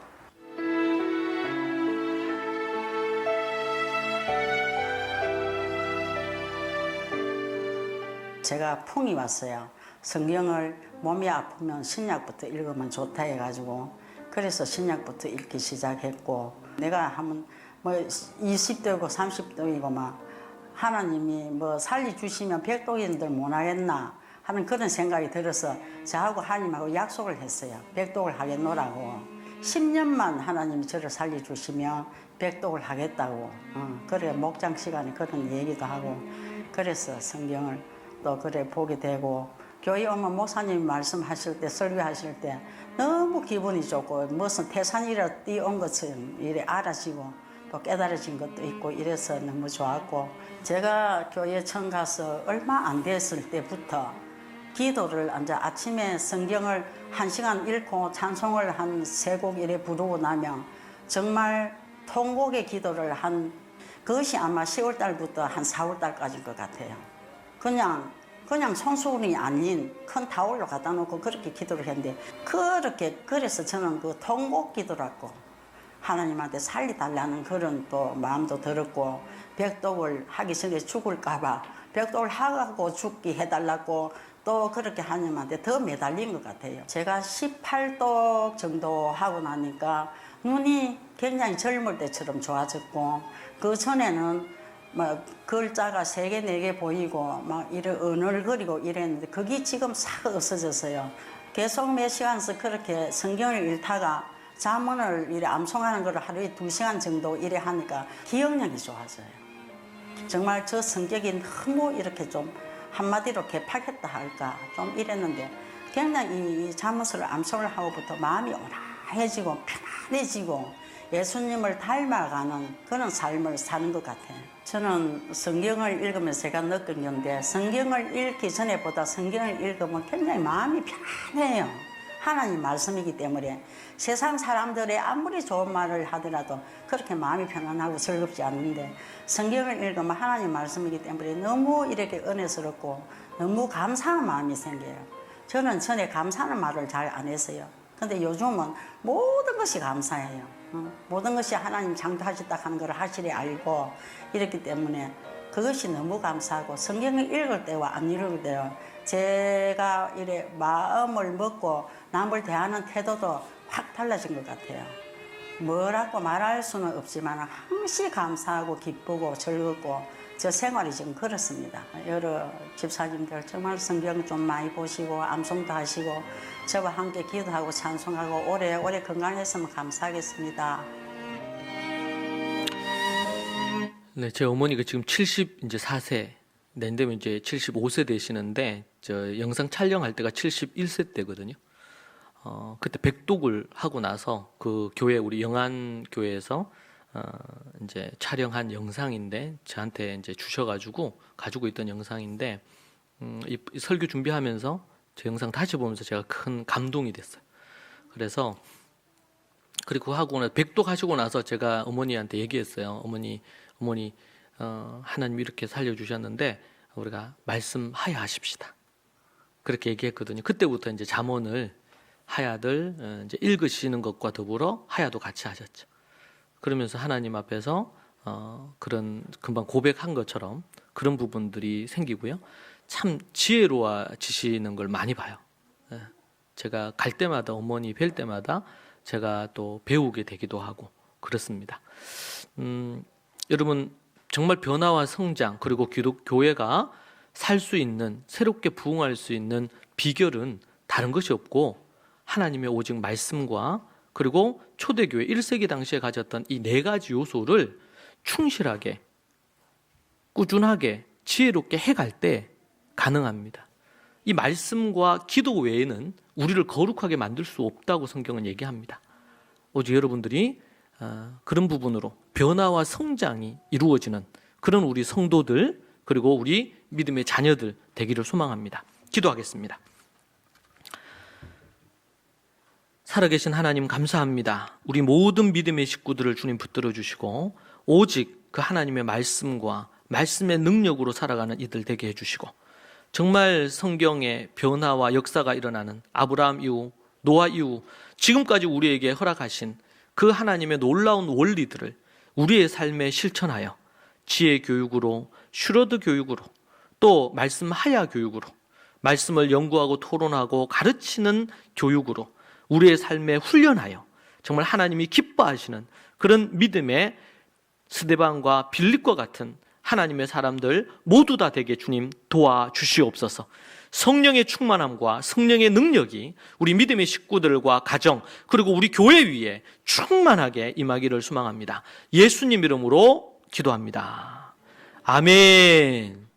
제가 풍이 왔어요. 성경을 몸이 아프면 신약부터 읽으면 좋다 해가지고 그래서 신약부터 읽기 시작했고 내가 하면 뭐 20대고 30대이고 막 하나님이 뭐 살려주시면 백독인들 못하겠나 하는 그런 생각이 들어서 저하고 하나님하고 약속을 했어요. 백독을 하겠노라고. 10년만 하나님이 저를 살려주시면 백독을 하겠다고. 그래 목장 시간에 그런 얘기도 하고 그래서 성경을 또 그래 보게 되고 교회 오면 목사님이 말씀하실 때 설교하실 때 너무 기분이 좋고 무슨 태산이라 뛰어온 것처럼 이래 알아지고 또 깨달아진 것도 있고 이래서 너무 좋았고 제가 교회 처음 가서 얼마 안 됐을 때부터 기도를 이제 아침에 성경을 1시간 읽고 찬송을 한 3곡 이래 부르고 나면 정말 통곡의 기도를 한 그것이 아마 10월 달부터 한 4월 달까지인 것 같아요. 그냥 손수건이 아닌 큰 타올로 갖다 놓고 그렇게 기도를 했는데 그래서 저는 그 통곡 기도라고 하나님한테 살려달라는 그런 또 마음도 들었고 백독을 하기 전에 죽을까봐 백독을 하고 죽게 해달라고 또 그렇게 하나님한테 더 매달린 것 같아요. 제가 18독 정도 하고 나니까 눈이 굉장히 젊을 때처럼 좋아졌고 그 전에는 막 글자가 3개, 4개 보이고 막 이래 어늘거리고 이랬는데 그게 지금 싹 없어졌어요. 계속 몇 시간씩 그렇게 성경을 읽다가 잠언을 이래 암송하는 걸 하루에 2시간 정도 이래 하니까 기억력이 좋아져요. 정말 저 성격이 너무 이렇게 좀 한마디로 개팍했다 할까 좀 이랬는데 굉장히 이 잠언을 암송을 하고부터 마음이 온화해지고 편안해지고 예수님을 닮아가는 그런 삶을 사는 것 같아요. 저는 성경을 읽으면서 제가 느낀 건데 성경을 읽기 전에보다 성경을 읽으면 굉장히 마음이 편해요. 하나님 말씀이기 때문에 세상 사람들의 아무리 좋은 말을 하더라도 그렇게 마음이 편안하고 즐겁지 않는데 성경을 읽으면 하나님 말씀이기 때문에 너무 이렇게 은혜스럽고 너무 감사한 마음이 생겨요. 저는 전에 감사하는 말을 잘 안 했어요. 근데 요즘은 모든 것이 감사해요. 모든 것이 하나님 창조하셨다 하는 걸 확실히 알고 이렇기 때문에 그것이 너무 감사하고 성경을 읽을 때와 안 읽을 때와 제가 이래 마음을 먹고 남을 대하는 태도도 확 달라진 것 같아요. 뭐라고 말할 수는 없지만 항시 감사하고 기쁘고 즐겁고 저 생활이 지금 그렇습니다. 여러 집사님들 정말 성경 좀 많이 보시고 암송도 하시고 저와 함께 기도하고 찬송하고 오래오래 건강했으면 감사하겠습니다. 네, 제 어머니가 지금 74세, 내년 되면 이제 75세 되시는데, 저 영상 촬영할 때가 71세 때거든요. 그때 백독을 하고 나서 그 교회, 우리 영안교회에서, 이제 촬영한 영상인데, 저한테 이제 주셔가지고, 가지고 있던 영상인데, 이 설교 준비하면서 제 영상 다시 보면서 제가 큰 감동이 됐어요. 그래서, 그리고 하고 백독 하시고 나서 제가 어머니한테 얘기했어요. 어머니, 하나님 이렇게 살려주셨는데 우리가 말씀하야 하십시다. 그렇게 얘기했거든요. 그때부터 이제 잠언을 하야들 이제 읽으시는 것과 더불어 하야도 같이 하셨죠. 그러면서 하나님 앞에서 그런 금방 고백한 것처럼 그런 부분들이 생기고요. 참 지혜로워지시는 걸 많이 봐요. 제가 갈 때마다 어머니 뵐 때마다 제가 또 배우게 되기도 하고 그렇습니다. 여러분 정말 변화와 성장 그리고 교회가 살 수 있는 새롭게 부흥할 수 있는 비결은 다른 것이 없고 하나님의 오직 말씀과 그리고 초대교회 1세기 당시에 가졌던 이 4가지 요소를 충실하게 꾸준하게 지혜롭게 해갈 때 가능합니다. 이 말씀과 기도 외에는 우리를 거룩하게 만들 수 없다고 성경은 얘기합니다. 오직 여러분들이 그런 부분으로 변화와 성장이 이루어지는 그런 우리 성도들 그리고 우리 믿음의 자녀들 되기를 소망합니다. 기도하겠습니다. 살아계신 하나님 감사합니다. 우리 모든 믿음의 식구들을 주님 붙들어 주시고 오직 그 하나님의 말씀과 말씀의 능력으로 살아가는 이들 되게 해주시고 정말 성경의 변화와 역사가 일어나는 아브라함 이후 노아 이후 지금까지 우리에게 허락하신 그 하나님의 놀라운 원리들을 우리의 삶에 실천하여 지혜 교육으로 슈러드 교육으로 또 말씀 하야 교육으로 말씀을 연구하고 토론하고 가르치는 교육으로 우리의 삶에 훈련하여 정말 하나님이 기뻐하시는 그런 믿음의 스데반과 빌립과 같은 하나님의 사람들 모두 다 되게 주님 도와주시옵소서. 성령의 충만함과 성령의 능력이 우리 믿음의 식구들과 가정 그리고 우리 교회 위에 충만하게 임하기를 소망합니다. 예수님 이름으로 기도합니다. 아멘.